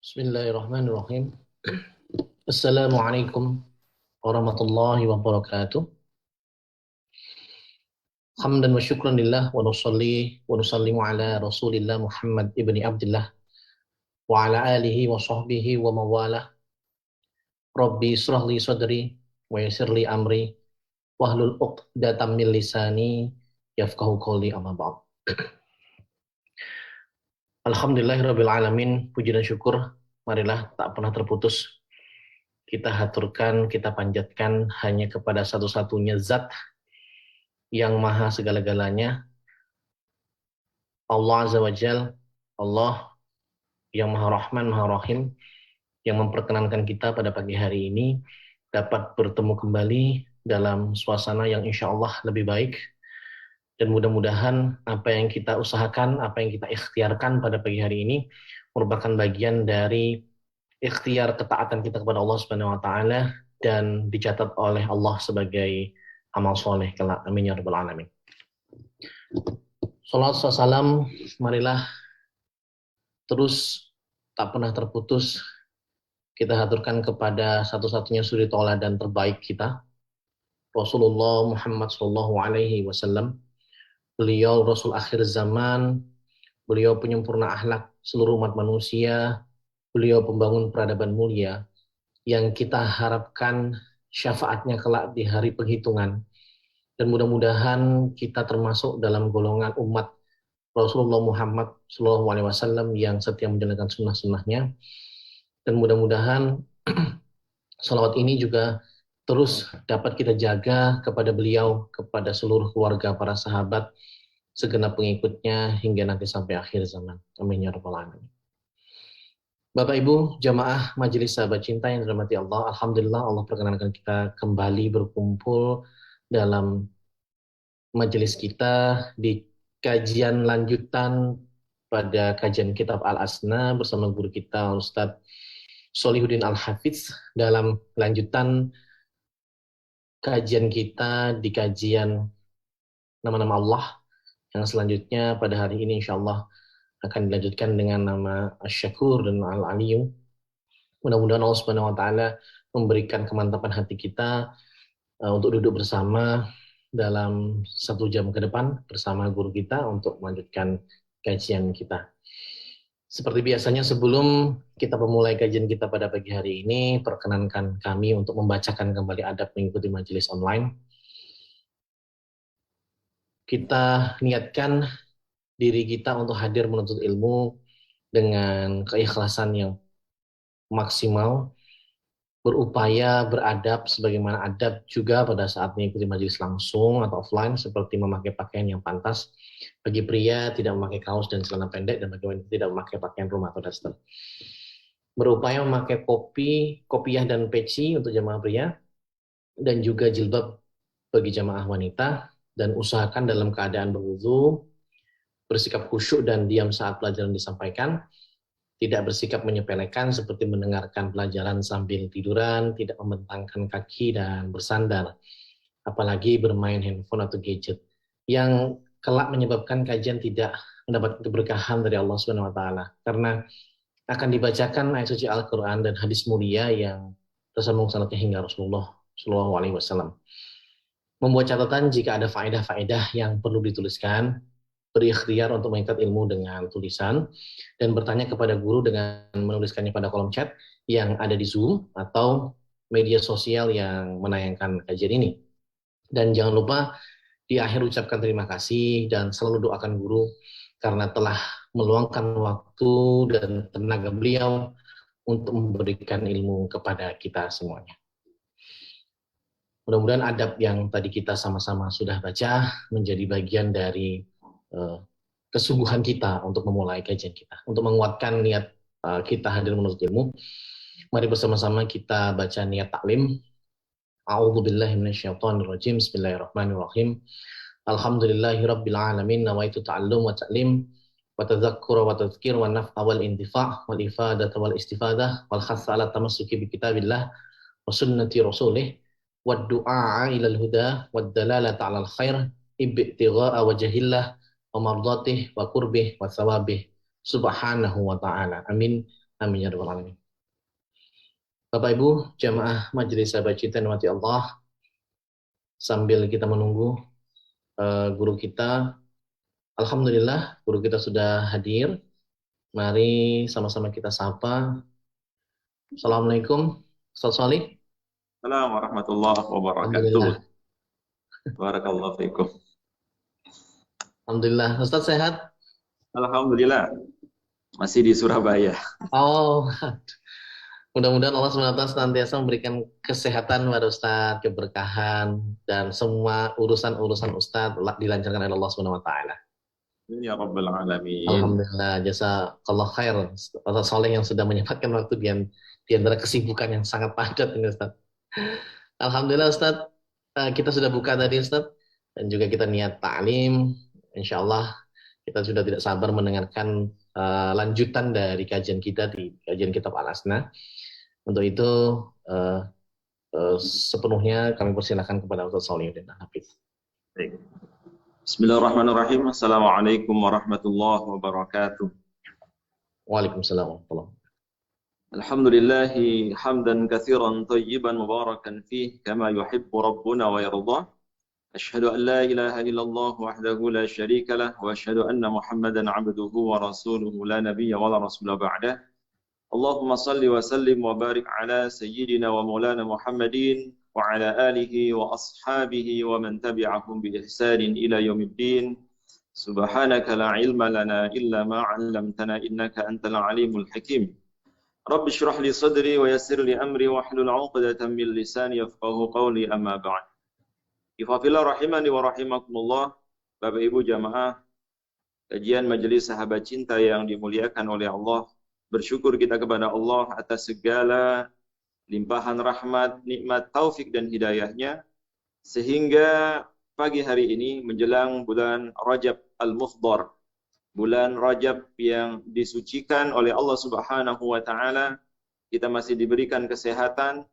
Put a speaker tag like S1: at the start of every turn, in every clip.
S1: Bismillahirrahmanirrahim. Assalamualaikum warahmatullahi wabarakatuh. Hamdan wa syukran lillah wa nusalli wa nusallimu ala Rasulillah Muhammad ibni Abdullah wa ala alihi wa sahbihi wa mawalah. Rabbi israh li sadri wa yassir li amri wahlul 'uqdatam min lisani yafqahu qawli amma ba'd. Alhamdulillahirabbil alamin, puji dan syukur marilah tak pernah terputus kita haturkan, kita panjatkan hanya kepada satu-satunya zat yang maha segala-galanya, Allah Azza wa Jal, Allah yang maha rahman, maha rahim, yang memperkenankan kita pada pagi hari ini dapat bertemu kembali dalam suasana yang insya Allah lebih baik. Dan mudah-mudahan apa yang kita usahakan, apa yang kita ikhtiarkan pada pagi hari ini merupakan bagian dari ikhtiar ketaatan kita kepada Allah Subhanahu wa taala dan dicatat oleh Allah sebagai amal soleh kelak. Amin ya rabbal alamin. Salat salam, marilah terus tak pernah terputus kita haturkan kepada satu-satunya suri tauladan terbaik kita, Rasulullah Muhammad sallallahu alaihi wasallam. Beliau Rasul akhir zaman, beliau penyempurna akhlak seluruh umat manusia, beliau pembangun peradaban mulia yang kita harapkan syafaatnya kelak di hari penghitungan. Dan mudah-mudahan kita termasuk dalam golongan umat Rasulullah Muhammad SAW yang setia menjalankan sunnah-sunnahnya. Dan mudah-mudahan salawat ini juga terus dapat kita jaga kepada beliau, kepada seluruh keluarga, para sahabat, segenap pengikutnya hingga nanti sampai akhir zaman. Amin ya rabbal alamin. Bapak Ibu, jamaah majelis sahabat cinta yang dirahmati Allah, alhamdulillah Allah perkenankan kita kembali berkumpul dalam majelis kita di kajian lanjutan pada kajian kitab Al-Asna bersama guru kita Ustadz Solihuddin Al-Hafidz dalam lanjutan kajian kita di kajian nama-nama Allah yang selanjutnya pada hari ini insya Allah akan dilanjutkan dengan nama Asy-Syakur dan Al-Aliyum. Mudah-mudahan Allah Subhanahu wa taala memberikan kemantapan hati kita untuk duduk bersama dalam 1 jam ke depan bersama guru kita untuk melanjutkan kajian kita. Seperti biasanya sebelum kita memulai kajian kita pada pagi hari ini, perkenankan kami untuk membacakan kembali adab mengikuti majelis online. Kita niatkan diri kita untuk hadir menuntut ilmu dengan keikhlasan yang maksimal, berupaya beradab sebagaimana adab juga pada saat mengikuti majelis langsung atau offline, seperti memakai pakaian yang pantas. Bagi pria tidak memakai kaos dan celana pendek, dan bagi wanita tidak memakai pakaian rumah atau daster. Berupaya memakai kopiah dan peci untuk jamaah pria, dan juga jilbab bagi jamaah wanita, dan usahakan dalam keadaan berwudu, bersikap khusyuk dan diam saat pelajaran disampaikan, tidak bersikap menyepelekan seperti mendengarkan pelajaran sambil tiduran, tidak membentangkan kaki dan bersandar, apalagi bermain handphone atau gadget, yang kelak menyebabkan kajian tidak mendapat keberkahan dari Allah Subhanahu wa taala, karena akan dibacakan ayat suci Al-Qur'an dan hadis mulia yang tersambung sanadnya hingga Rasulullah Shallallahu alaihi wasallam. Membuat catatan jika ada faedah-faedah yang perlu dituliskan, berikhtiar untuk mengikat ilmu dengan tulisan, dan bertanya kepada guru dengan menuliskannya pada kolom chat yang ada di Zoom atau media sosial yang menayangkan kajian ini. Dan jangan lupa di akhir ucapkan terima kasih dan selalu doakan guru karena telah meluangkan waktu dan tenaga beliau untuk memberikan ilmu kepada kita semuanya. Mudah-mudahan adab yang tadi kita sama-sama sudah baca menjadi bagian dari kesungguhan kita untuk memulai kajian kita, untuk menguatkan niat kita hadir menuntut ilmu. Mari bersama-sama kita baca niat taklim. A'udzubillahi minasyaitonirrajim. Bismillahirrahmanirrahim. Alhamdulillahirabbil alamin, nawaitu ta'allum wa ta'lim wa tadzakkura wa tadhkir wa naf'a wal intifa' wal ifadata wal istifadah wal khassa ala tamassuki bi kitabillah wa sunnati rasulih wad du'a ila al huda wad dalalata 'alal khair ibtigha'a wajhillah wa mardatih wa qurbih wa thawabih subhanahu wa ta'ala. Amin. Amin ya rabbal alamin. Bapak Ibu, jamaah majelis sahabat cinta yang dirahmati Allah, sambil kita menunggu guru kita, alhamdulillah guru kita sudah hadir. Mari sama-sama kita sapa. Assalamualaikum, Ustaz Salih.
S2: Assalamualaikum warahmatullahi wabarakatuh.
S1: Alhamdulillah.
S2: Barakallahu fiikum.
S1: Alhamdulillah. Ustaz sehat?
S2: Alhamdulillah. Masih di Surabaya.
S1: Oh, mudah-mudahan Allah SWT senantiasa memberikan kesehatan kepada Ustaz, keberkahan, dan semua urusan-urusan Ustaz dilancarkan oleh Allah SWT.
S2: Ya Rabbal Alamin.
S1: Alhamdulillah, jazakallah khair Ustaz Soleh yang sudah menyempatkan waktu di antara kesibukan yang sangat padat ini Ustaz. Alhamdulillah Ustaz, kita sudah buka tadi Ustaz, dan juga kita niat ta'lim. Insya Allah kita sudah tidak sabar mendengarkan lanjutan dari kajian kita di kajian kitab Al-Asna. Untuk itu sepenuhnya kami persilakan kepada Ustaz Solihuddin Hafiz.
S2: Baik. Bismillahirrahmanirrahim. Assalamualaikum warahmatullahi wabarakatuh.
S1: Waalaikumsalam warahmatullahi wabarakatuh.
S2: Alhamdulillahi hamdan katsiran thayyiban mubarakan fih kama yuhibbu rabbuna wa yardah. Ashhadu an la ilaha illallah wahdahu la syarika lah wa ashhadu anna Muhammadan 'abduhu wa rasuluhu la nabiyya wa la rasula ba'dah. Allahumma salli wa sallim wa barik ala sayyidina wa maulana Muhammadin wa ala alihi wa ashabihi wa man tabi'ahum bi ihsanin ila yaumiddin. Subhanaka la ilma lana illa ma 'allamtana innaka antal alimul hakim. Rabbi shrah li sadri wa yassir li amri wa hlul 'uqdatam min lisani yafqahu qawli amma ba'd. Ifafillah rahimani wa rahimakumullah. Bapak Ibu jamaah kajian majelis sahabat cinta yang dimuliakan oleh Allah. Bersyukur kita kepada Allah atas segala limpahan rahmat, nikmat, taufik dan hidayahnya, sehingga pagi hari ini menjelang bulan Rajab Al-Mufdhar, bulan Rajab yang disucikan oleh Allah Subhanahu wa taala, kita masih diberikan kesehatan,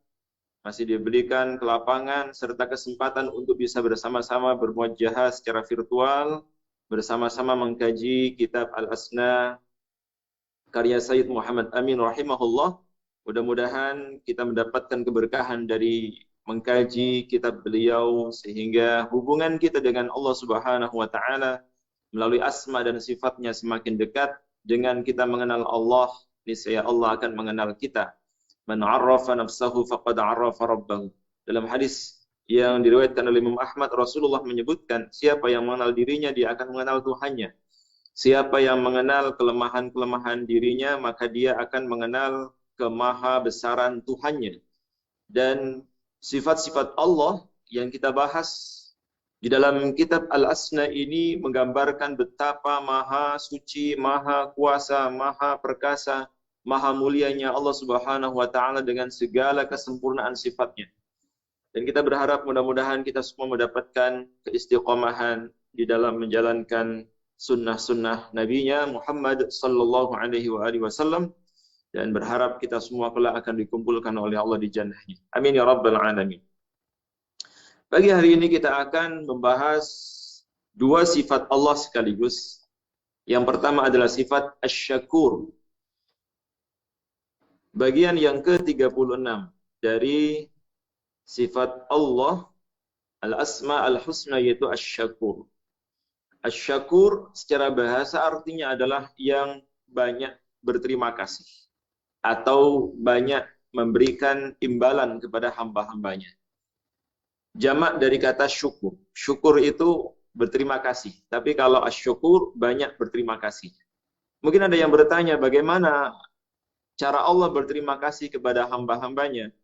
S2: masih diberikan kelapangan serta kesempatan untuk bisa bersama-sama bermuajahah secara virtual, bersama-sama mengkaji kitab Al-Asna karya Sayyid Muhammad Amin rahimahullah. Mudah-mudahan kita mendapatkan keberkahan dari mengkaji kitab beliau, sehingga hubungan kita dengan Allah Subhanahu wa taala melalui asma dan sifatnya semakin dekat. Dengan kita mengenal Allah, niscaya Allah akan mengenal kita. Man 'arrafa nafsahu faqad 'arrafa rabbahu. Dalam hadis yang diriwayatkan oleh Imam Ahmad, Rasulullah menyebutkan, siapa yang mengenal dirinya, dia akan mengenal Tuhannya. Siapa yang mengenal kelemahan-kelemahan dirinya, maka dia akan mengenal kemahabesaran Tuhannya. Dan sifat-sifat Allah yang kita bahas di dalam kitab Al-Asna ini menggambarkan betapa maha suci, maha kuasa, maha perkasa, maha mulianya Allah Subhanahu wa taala dengan segala kesempurnaan sifatnya. Dan kita berharap mudah-mudahan kita semua mendapatkan keistiqomahan di dalam menjalankan sunnah-sunnah Nabi-Nya Muhammad sallallahu alaihi wasallam, dan berharap kita semua kelak akan dikumpulkan oleh Allah di jannahnya. Amin ya rabbal alamin. Pagi hari ini kita akan membahas dua sifat Allah sekaligus. Yang pertama adalah sifat asy-syakur. Bagian yang ke-36 dari sifat Allah al-asma al-husna, yaitu asy-syakur. Asy-syakur secara bahasa artinya adalah yang banyak berterima kasih atau banyak memberikan imbalan kepada hamba-hambanya. Jamak dari kata syukur. Syukur itu berterima kasih. Tapi kalau asy-syukur banyak berterima kasih. Mungkin ada yang bertanya, bagaimana cara Allah berterima kasih kepada hamba-hambanya?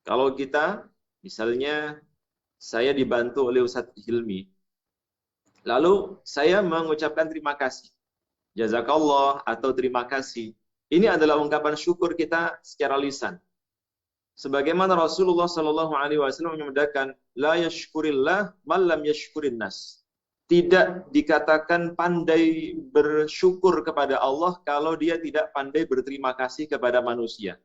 S2: Kalau kita, misalnya saya dibantu oleh Ustadz Hilmi, lalu saya mengucapkan terima kasih, jazakallah atau terima kasih. Ini adalah ungkapan syukur kita secara lisan. Sebagaimana Rasulullah Shallallahu Alaihi Wasallam menyebutkan, la yashkurillah man lam yashkurin nas. Tidak dikatakan pandai bersyukur kepada Allah kalau dia tidak pandai berterima kasih kepada manusia.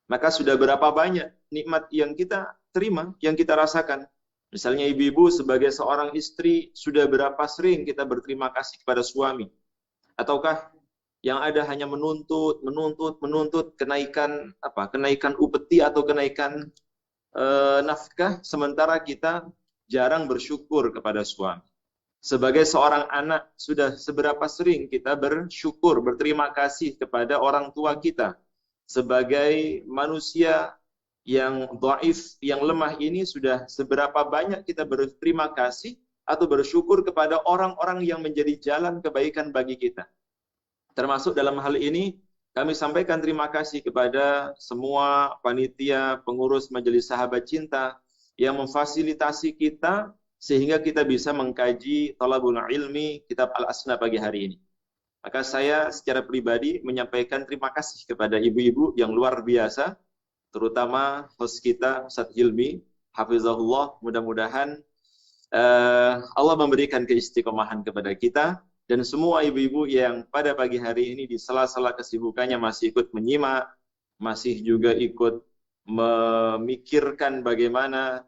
S2: Maka sudah berapa banyak nikmat yang kita terima, yang kita rasakan. Misalnya ibu-ibu sebagai seorang istri, sudah berapa sering kita berterima kasih kepada suami. Ataukah Yang ada hanya menuntut kenaikan upeti atau kenaikan nafkah, sementara kita jarang bersyukur kepada suami. Sebagai seorang anak, sudah seberapa sering kita bersyukur, berterima kasih kepada orang tua kita. Sebagai manusia yang dhaif, yang lemah ini, sudah seberapa banyak kita berterima kasih atau bersyukur kepada orang-orang yang menjadi jalan kebaikan bagi kita. Termasuk dalam hal ini, kami sampaikan terima kasih kepada semua panitia, pengurus Majelis Sahabat Cinta yang memfasilitasi kita sehingga kita bisa mengkaji Thalabul Ilmi kitab Al-Asna pagi hari ini. Maka saya secara pribadi menyampaikan terima kasih kepada ibu-ibu yang luar biasa, terutama host kita Ustaz Hilmi, hafizahullah. Mudah-mudahan Allah memberikan keistiqomahan kepada kita, dan semua ibu-ibu yang pada pagi hari ini di sela-sela kesibukannya masih ikut menyimak, masih juga ikut memikirkan bagaimana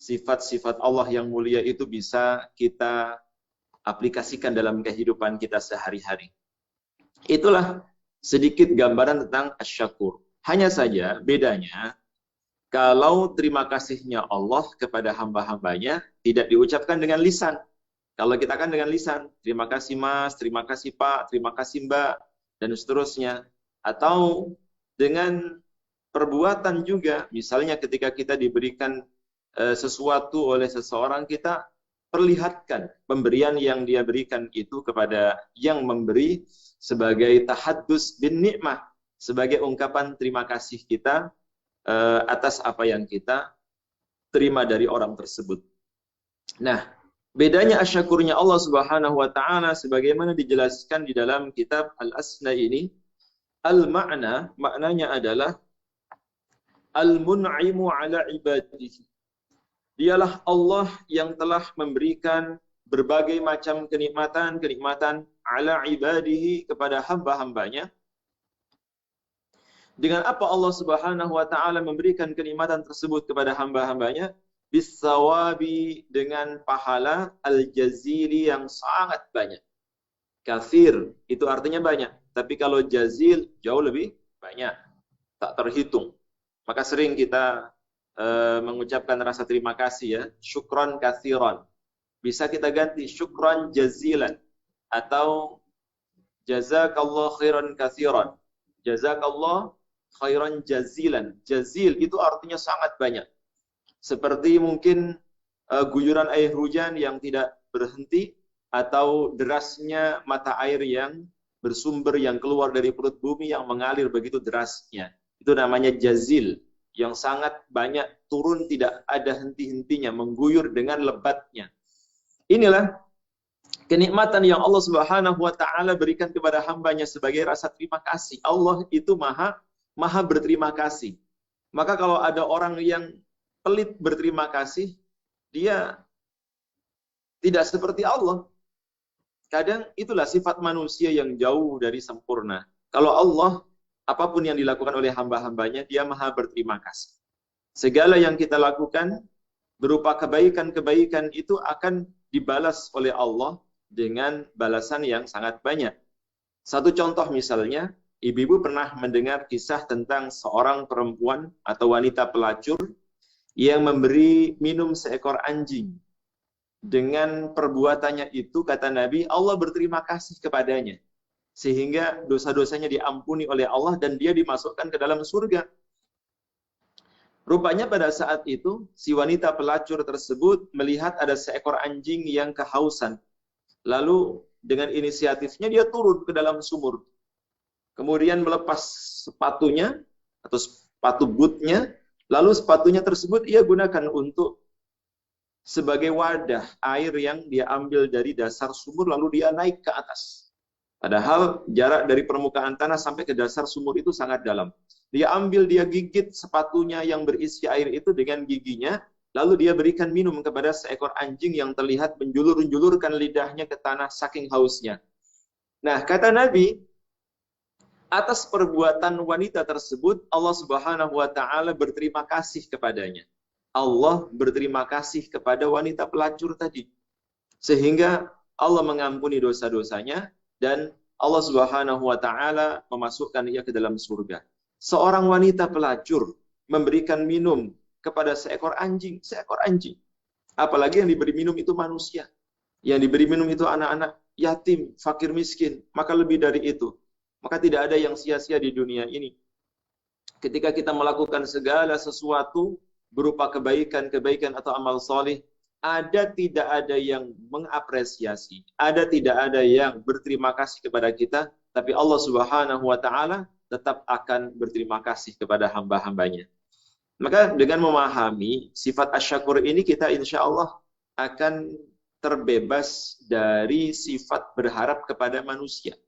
S2: sifat-sifat Allah yang mulia itu bisa kita aplikasikan dalam kehidupan kita sehari-hari. Itulah sedikit gambaran tentang asyakur. Hanya saja bedanya, kalau terima kasihnya Allah kepada hamba-hambanya tidak diucapkan dengan lisan. Kalau kita kan dengan lisan, terima kasih Mas, terima kasih Pak, terima kasih Mbak, dan seterusnya. Atau dengan perbuatan juga, misalnya ketika kita diberikan sesuatu oleh seseorang, kita perlihatkan pemberian yang dia berikan itu kepada yang memberi sebagai tahaddus bin nikmah, sebagai ungkapan terima kasih kita atas apa yang kita terima dari orang tersebut. Nah, bedanya asyakurnya Allah Subhanahu wa taala sebagaimana dijelaskan di dalam kitab Al-Asna ini, maknanya adalah al-mun'imu ala ibadihi. Dialah Allah yang telah memberikan berbagai macam kenikmatan ala ibadihi kepada hamba-hambanya. Dengan apa Allah Subhanahu wa taala memberikan kenikmatan tersebut kepada hamba-hambanya? Bisawabi, dengan pahala al-jazili yang sangat banyak. Kathir itu artinya banyak, tapi kalau jazil jauh lebih banyak, tak terhitung. Maka sering kita mengucapkan rasa terima kasih ya, syukran kathiran. Bisa kita ganti syukran jazilan atau jazakallah khairan kathiran. Jazakallah khairan jazilan. Jazil itu artinya sangat banyak. Seperti mungkin guyuran air hujan yang tidak berhenti, atau derasnya mata air yang bersumber yang keluar dari perut bumi yang mengalir begitu derasnya. Itu namanya jazil, yang sangat banyak turun, tidak ada henti-hentinya, mengguyur dengan lebatnya. Inilah kenikmatan yang Allah Subhanahu wa taala berikan kepada hambanya sebagai rasa terima kasih. Allah itu maha berterima kasih. Maka kalau ada orang yang pelit berterima kasih, dia tidak seperti Allah. Kadang itulah sifat manusia yang jauh dari sempurna. Kalau Allah, apapun yang dilakukan oleh hamba-hambanya, dia maha berterima kasih. Segala yang kita lakukan berupa kebaikan-kebaikan itu akan dibalas oleh Allah dengan balasan yang sangat banyak. Satu contoh misalnya, ibu-ibu pernah mendengar kisah tentang seorang perempuan atau wanita pelacur yang memberi minum seekor anjing. Dengan perbuatannya itu, kata Nabi, Allah berterima kasih kepadanya, sehingga dosa-dosanya diampuni oleh Allah dan dia dimasukkan ke dalam surga. Rupanya pada saat itu, si wanita pelacur tersebut melihat ada seekor anjing yang kehausan. Lalu dengan inisiatifnya dia turun ke dalam sumur. Kemudian melepas sepatunya atau sepatu bootnya, lalu sepatunya tersebut ia gunakan untuk sebagai wadah air yang dia ambil dari dasar sumur, lalu dia naik ke atas. Padahal jarak dari permukaan tanah sampai ke dasar sumur itu sangat dalam. Dia gigit sepatunya yang berisi air itu dengan giginya, lalu dia berikan minum kepada seekor anjing yang terlihat menjulur-julurkan lidahnya ke tanah saking hausnya. Nah, kata Nabi, atas perbuatan wanita tersebut, Allah Subhanahu wa taala berterima kasih kepadanya. Allah berterima kasih kepada wanita pelacur tadi, sehingga Allah mengampuni dosa-dosanya dan Allah Subhanahu wa taala memasukkan ia ke dalam surga. Seorang wanita pelacur memberikan minum kepada seekor anjing. Apalagi yang diberi minum itu manusia. Yang diberi minum itu anak-anak yatim, fakir miskin. Maka lebih dari itu. Maka tidak ada yang sia-sia di dunia ini. Ketika kita melakukan segala sesuatu berupa kebaikan atau amal soleh, tidak ada yang mengapresiasi, tidak ada yang berterima kasih kepada kita, tapi Allah Subhanahu wa taala tetap akan berterima kasih kepada hamba-hambanya. Maka dengan memahami sifat asyakur ini, kita insya Allah akan terbebas dari sifat berharap kepada manusia.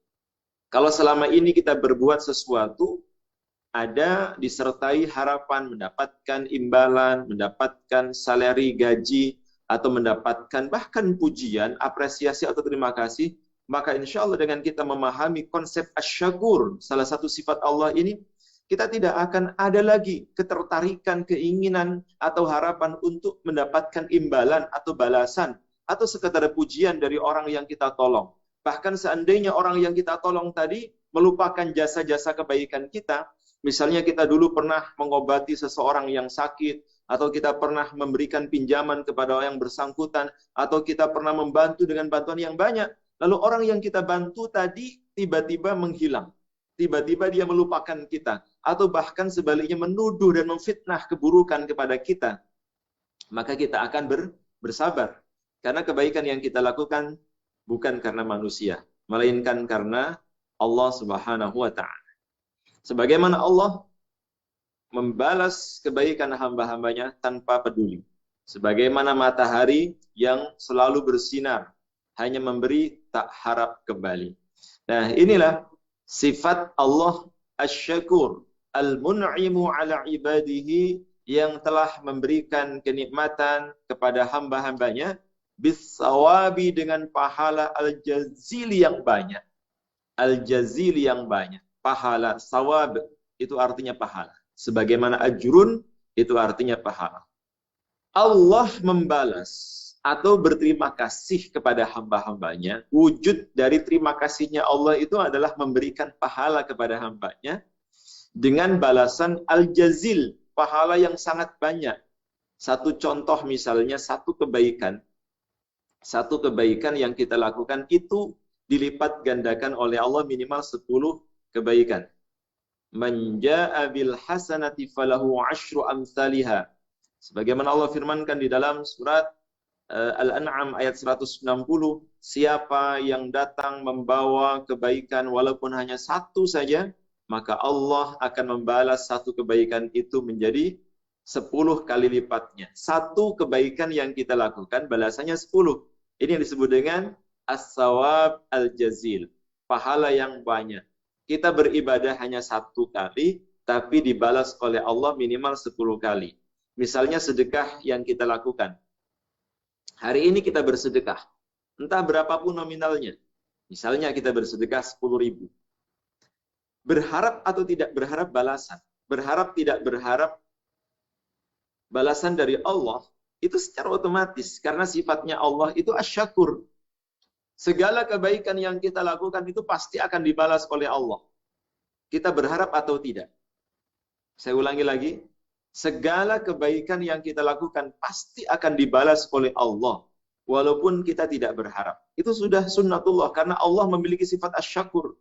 S2: Kalau selama ini kita berbuat sesuatu, ada disertai harapan mendapatkan imbalan, mendapatkan salary, gaji, atau mendapatkan bahkan pujian, apresiasi atau terima kasih, maka insya Allah dengan kita memahami konsep asyakur, salah satu sifat Allah ini, kita tidak akan ada lagi ketertarikan, keinginan, atau harapan untuk mendapatkan imbalan atau balasan, atau sekedar pujian dari orang yang kita tolong. Bahkan seandainya orang yang kita tolong tadi melupakan jasa-jasa kebaikan kita, misalnya kita dulu pernah mengobati seseorang yang sakit, atau kita pernah memberikan pinjaman kepada orang yang bersangkutan, atau kita pernah membantu dengan bantuan yang banyak, lalu orang yang kita bantu tadi tiba-tiba menghilang. Tiba-tiba dia melupakan kita, atau bahkan sebaliknya menuduh dan memfitnah keburukan kepada kita. Maka kita akan bersabar. Karena kebaikan yang kita lakukan bukan karena manusia, melainkan karena Allah Subhanahu wa ta'ala. Sebagaimana Allah membalas kebaikan hamba-hambanya tanpa peduli. Sebagaimana matahari yang selalu bersinar, hanya memberi tak harap kembali. Nah, inilah sifat Allah asy-syakur, al-mun'imu ala ibadihi, yang telah memberikan kenikmatan kepada hamba-hambanya, bisawabi, dengan pahala al-jazil yang banyak. Al-jazil yang banyak. Pahala, sawab itu artinya pahala. Sebagaimana ajrun itu artinya pahala. Allah membalas atau berterima kasih kepada hamba-hambanya. Wujud dari terima kasihnya Allah itu adalah memberikan pahala kepada hambanya dengan balasan al-jazil, pahala yang sangat banyak. Satu contoh misalnya, satu kebaikan yang kita lakukan itu dilipat gandakan oleh Allah minimal 10 kebaikan. Man jaa'a bil hasanati falahu 'asyru amsalihha. Sebagaimana Allah firmankan di dalam surat Al-An'am ayat 160, siapa yang datang membawa kebaikan walaupun hanya satu saja, maka Allah akan membalas satu kebaikan itu menjadi 10 kali lipatnya. Satu kebaikan yang kita lakukan balasannya 10. Ini yang disebut dengan as-sawab al-jazil, pahala yang banyak. Kita beribadah hanya 1 kali, tapi dibalas oleh Allah minimal 10 kali. Misalnya sedekah yang kita lakukan. Hari ini kita bersedekah, entah berapapun nominalnya. Misalnya kita bersedekah 10.000. Berharap atau tidak berharap balasan, berharap tidak berharap balasan dari Allah, itu secara otomatis. Karena sifatnya Allah itu asyakur. Segala kebaikan yang kita lakukan itu pasti akan dibalas oleh Allah. Kita berharap atau tidak. Saya ulangi lagi. Segala kebaikan yang kita lakukan pasti akan dibalas oleh Allah. Walaupun kita tidak berharap. Itu sudah sunnatullah. Karena Allah memiliki sifat asyakur.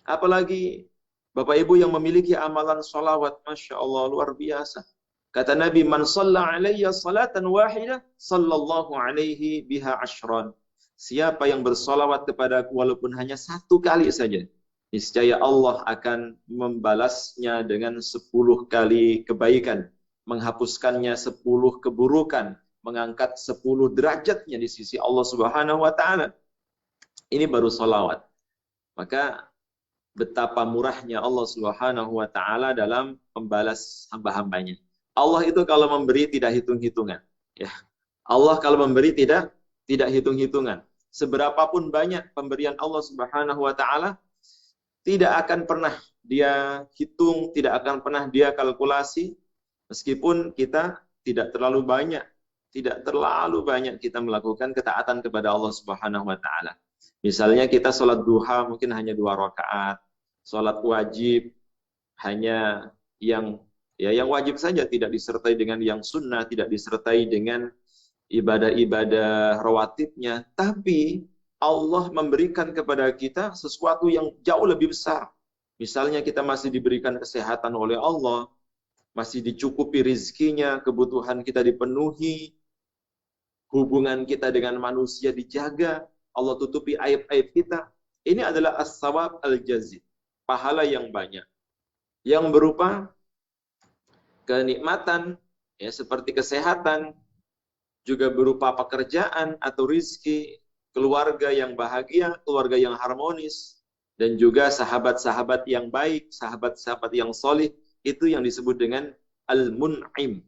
S2: Apalagi Bapak Ibu yang memiliki amalan sholawat. Masya Allah, luar biasa. Kata Nabi, man shalla alayya salatan wahidah, sallallahu alaihi biha ashran. Siapa yang bersolawat kepadaku walaupun hanya 1 kali saja, niscaya Allah akan membalasnya dengan 10 kali kebaikan, menghapuskannya 10 keburukan, mengangkat 10 derajatnya di sisi Allah Subhanahu wa ta'ala. Ini baru solawat. Maka betapa murahnya Allah Subhanahu wa ta'ala dalam membalas hamba-hambanya. Allah itu kalau memberi tidak hitung-hitungan. Ya. Allah kalau memberi tidak hitung-hitungan. Seberapapun banyak pemberian Allah Subhanahu wa ta'ala, tidak akan pernah dia hitung, tidak akan pernah dia kalkulasi, meskipun kita tidak terlalu banyak kita melakukan ketaatan kepada Allah Subhanahu wa ta'ala. Misalnya kita sholat duha mungkin hanya 2 rakaat, sholat wajib hanya yang wajib saja, tidak disertai dengan yang sunnah, tidak disertai dengan ibadah-ibadah rawatibnya. Tapi Allah memberikan kepada kita sesuatu yang jauh lebih besar. Misalnya kita masih diberikan kesehatan oleh Allah, masih dicukupi rizkinya, kebutuhan kita dipenuhi, hubungan kita dengan manusia dijaga, Allah tutupi aib-aib kita. Ini adalah as-sawab al-jazid, pahala yang banyak, yang berupa kenikmatan, ya, seperti kesehatan, juga berupa pekerjaan atau rizki, keluarga yang bahagia, keluarga yang harmonis, dan juga sahabat-sahabat yang baik, sahabat-sahabat yang solih, itu yang disebut dengan al-mun'im,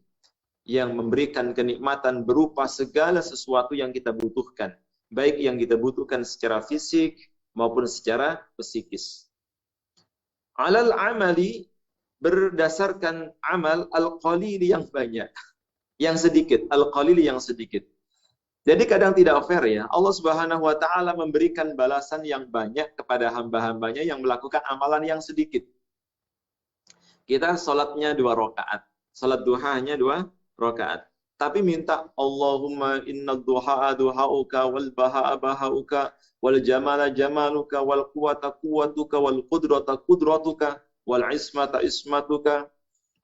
S2: yang memberikan kenikmatan berupa segala sesuatu yang kita butuhkan, baik yang kita butuhkan secara fisik maupun secara psikis. Alal amali, berdasarkan amal al-qalil yang banyak, yang sedikit, al-qalil yang sedikit. Jadi kadang tidak fair ya, Allah Subhanahu wa taala memberikan balasan yang banyak kepada hamba-hambanya yang melakukan amalan yang sedikit. Kita sholatnya 2 rakaat, sholat duha hanya 2 rakaat. Tapi minta Allahumma inna duha'a duha'uka wal baha'a baha'uka wal jamala jamaluka wal quwata quwatuka wal qudrata qudratuka wal ismata ismatuka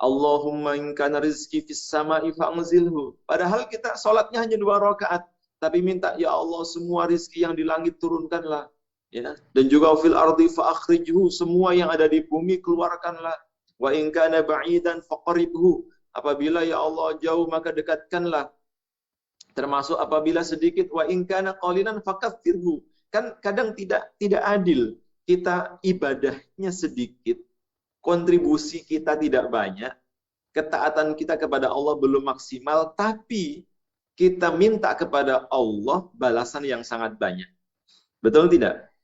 S2: Allahumma in kana rizki fis sama'i fa'anzilhu. Padahal kita sholatnya hanya 2 rakaat, tapi minta ya Allah semua rizki yang di langit turunkanlah, ya, dan juga fil ardi fa'akhrijhu, semua yang ada di bumi keluarkanlah. Wa in kana ba'idan faqribhu, apabila ya Allah jauh maka dekatkanlah. Termasuk apabila sedikit, wa in kana qalilan fakaththirhu. Kan kadang tidak adil. Kita ibadahnya sedikit, kontribusi kita tidak banyak, ketaatan kita kepada Allah belum maksimal, tapi kita minta kepada Allah balasan yang sangat banyak. Betul tidak?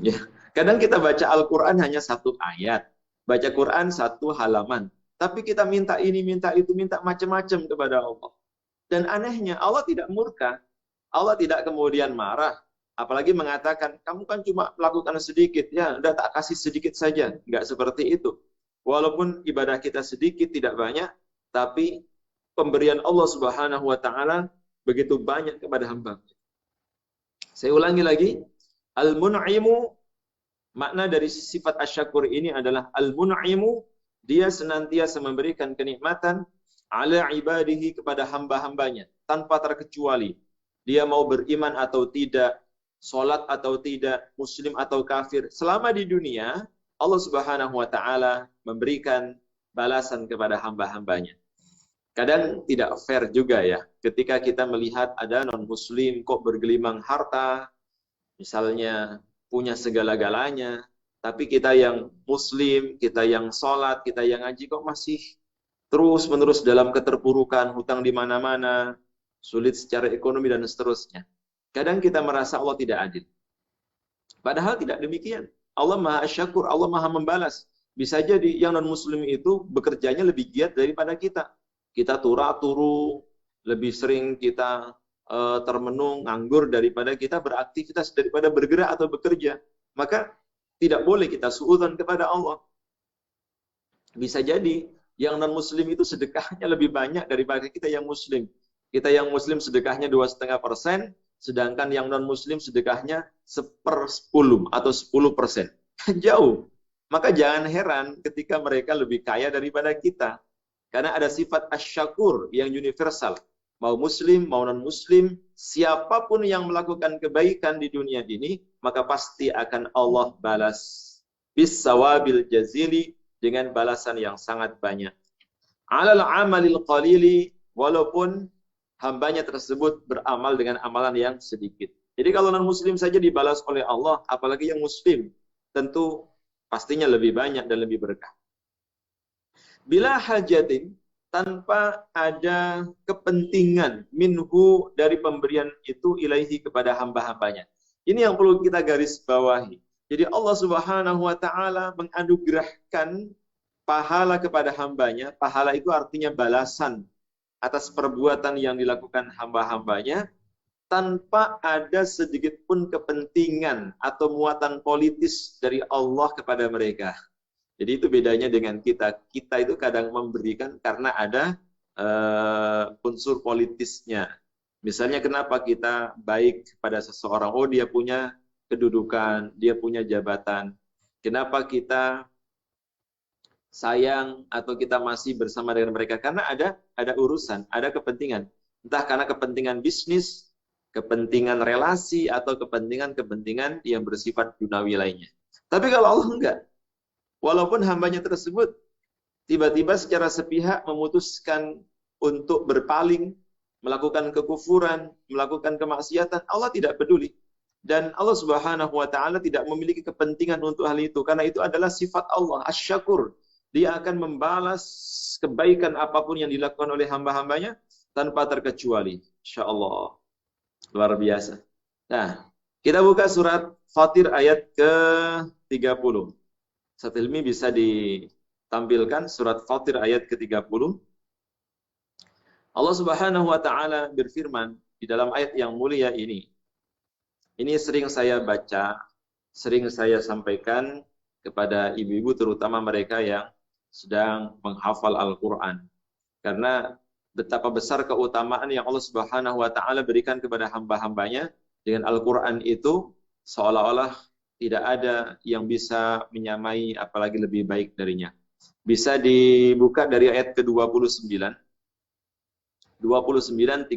S2: Ya. Kadang kita baca Al-Quran hanya 1 ayat, baca Quran 1 halaman, tapi kita minta ini, minta itu, minta macam-macam kepada Allah. Dan anehnya, Allah tidak murka, Allah tidak kemudian marah, apalagi mengatakan, kamu kan cuma melakukan sedikit, ya udah tak kasih sedikit saja. Enggak seperti itu. Walaupun ibadah kita sedikit, tidak banyak, tapi pemberian Allah Subhanahu wa taala begitu banyak kepada hamba. Saya ulangi lagi, al-mun'imu, makna dari sifat asyakur ini adalah al-mun'imu, dia senantiasa memberikan kenikmatan ala ibadihi, kepada hamba-hambanya tanpa terkecuali. Dia mau beriman atau tidak, sholat atau tidak, muslim atau kafir, selama di dunia Allah Subhanahu wa taala memberikan balasan kepada hamba-hambanya. Kadang tidak fair juga ya, ketika kita melihat ada non-muslim kok bergelimang harta, misalnya punya segala-galanya, tapi kita yang muslim, kita yang sholat, kita yang ngaji kok masih terus-menerus dalam keterpurukan, hutang di mana-mana, sulit secara ekonomi dan seterusnya. Kadang kita merasa Allah tidak adil. Padahal tidak demikian. Allah Maha Syakur, Allah Maha membalas. Bisa jadi yang non-muslim itu bekerjanya lebih giat daripada kita. Kita turu, lebih sering kita termenung, nganggur daripada kita beraktivitas, daripada bergerak atau bekerja. Maka tidak boleh kita suudzon kepada Allah. Bisa jadi yang non-muslim itu sedekahnya lebih banyak daripada kita yang muslim. Kita yang muslim sedekahnya 2,5%, sedangkan yang non-muslim sedekahnya 1/10 atau 10%. Jauh. Maka jangan heran ketika mereka lebih kaya daripada kita. Karena ada sifat asyakur yang universal. Mau muslim, mau non-muslim, siapapun yang melakukan kebaikan di dunia ini, maka pasti akan Allah balas. Bisawabil jazili, dengan balasan yang sangat banyak. Alal amalil qalili, walaupun hambanya tersebut beramal dengan amalan yang sedikit. Jadi kalau non-muslim saja dibalas oleh Allah, apalagi yang muslim, tentu pastinya lebih banyak dan lebih berkah. Bila hajatin, tanpa ada kepentingan minhu, dari pemberian itu, ilaihi, kepada hamba-hambanya. Ini yang perlu kita garis bawahi. Jadi Allah Subhanahu wa taala menganugerahkan pahala kepada hambanya. Pahala itu artinya balasan atas perbuatan yang dilakukan hamba-hambanya, tanpa ada sedikit pun kepentingan atau muatan politis dari Allah kepada mereka. Jadi itu bedanya dengan kita. Kita itu kadang memberikan karena ada unsur politisnya. Misalnya kenapa kita baik kepada seseorang? Oh, dia punya kedudukan, dia punya jabatan. Kenapa kita sayang atau kita masih bersama dengan mereka? Karena ada urusan, ada kepentingan. Entah karena kepentingan bisnis, kepentingan relasi, atau kepentingan-kepentingan yang bersifat dunawi lainnya. Tapi kalau Allah enggak. Walaupun hambanya tersebut tiba-tiba secara sepihak memutuskan untuk berpaling, melakukan kekufuran, melakukan kemaksiatan, Allah tidak peduli. Dan Allah Subhanahu wa taala tidak memiliki kepentingan untuk hal itu karena itu adalah sifat Allah, Asy-Syakur. Dia akan membalas kebaikan apapun yang dilakukan oleh hamba-hambanya tanpa terkecuali. Insyaallah. Luar biasa. Nah, kita buka surat Fatir ayat ke-30. Ustaz Hilmi bisa ditampilkan surat Fatir ayat ke-30. Allah Subhanahu wa taala berfirman di dalam ayat yang mulia ini. Ini sering saya baca, sering saya sampaikan kepada ibu-ibu terutama mereka yang sedang menghafal Al-Qur'an. Karena betapa besar keutamaan yang Allah Subhanahu wa taala berikan kepada hamba-hambanya dengan Al-Qur'an itu seolah-olah tidak ada yang bisa menyamai apalagi lebih baik darinya. Bisa dibuka dari ayat ke-29. 29-30.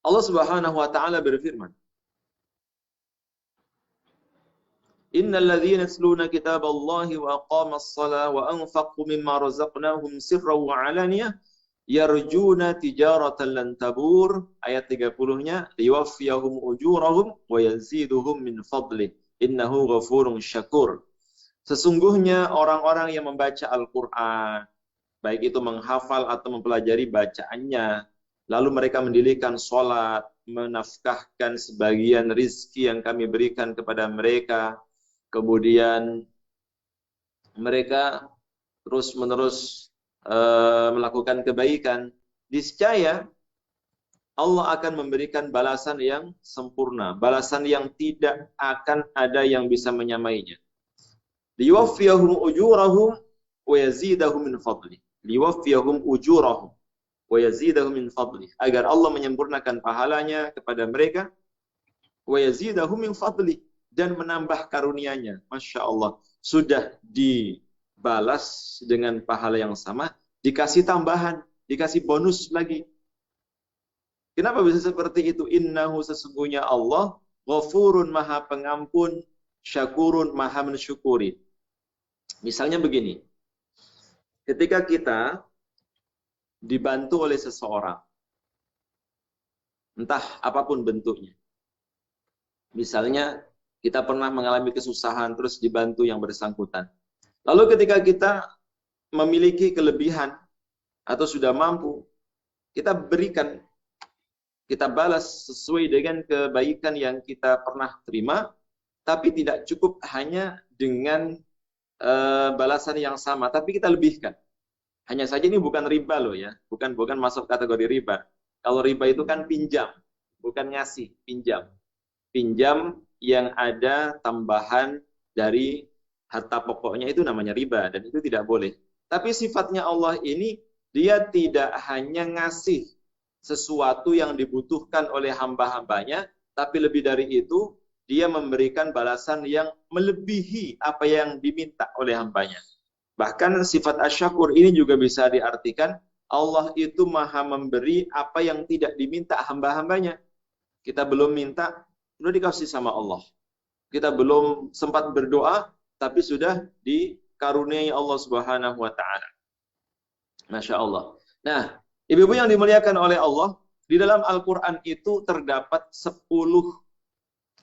S2: Allah Subhanahu wa taala berfirman, Innal ladzina yatluna kitaballahi wa aqamas shalah wa anfaqu mimma razaqnahum sirran wa 'alaniyah yarjuna tijaratan lan tabur. Ayat 30-nya, liwaffiyahum ujurahum wa yaziduhum min fadlih innahu ghafurun syakur. Sesungguhnya orang-orang yang membaca Al-Qur'an, baik itu menghafal atau mempelajari bacaannya, lalu mereka mendirikan sholat, menafkahkan sebagian rizki yang kami berikan kepada mereka, kemudian mereka terus-menerus melakukan kebaikan, niscaya Allah akan memberikan balasan yang sempurna, balasan yang tidak akan ada yang bisa menyamainya. Liwaffiyahum ujurahum wa yazidahum min fadli. Liwaffiyahum ujurahum wa yazidahum min fadli. Agar Allah menyempurnakan pahalanya kepada mereka, wa yazidahum min fadli, dan menambah karunia-Nya. Masya Allah, sudah dibalas dengan pahala yang sama, dikasih tambahan, dikasih bonus lagi. Kenapa bisa seperti itu? Innahu, sesungguhnya Allah, Ghafurun, maha pengampun, Syakurun, maha mensyukuri. Misalnya begini, ketika kita dibantu oleh seseorang, entah apapun bentuknya, misalnya kita pernah mengalami kesusahan, terus dibantu yang bersangkutan. Lalu ketika kita memiliki kelebihan atau sudah mampu, kita berikan, kita balas sesuai dengan kebaikan yang kita pernah terima, tapi tidak cukup hanya dengan balasan yang sama, tapi kita lebihkan. Hanya saja ini bukan riba loh ya, bukan masuk kategori riba. Kalau riba itu kan pinjam, bukan ngasih, pinjam. Pinjam yang ada tambahan dari harta pokoknya itu namanya riba, dan itu tidak boleh. Tapi sifatnya Allah ini, dia tidak hanya ngasih sesuatu yang dibutuhkan oleh hamba-hambanya, tapi lebih dari itu, dia memberikan balasan yang melebihi apa yang diminta oleh hambanya. Bahkan sifat asy-syakur ini juga bisa diartikan Allah itu maha memberi apa yang tidak diminta hamba-hambanya. Kita belum minta, sudah dikasih sama Allah. Kita belum sempat berdoa, tapi sudah dikaruniai Allah Subhanahu wa ta'ala. Masya Allah. Nah, ibu-ibu yang dimuliakan oleh Allah, di dalam Al-Quran itu terdapat 10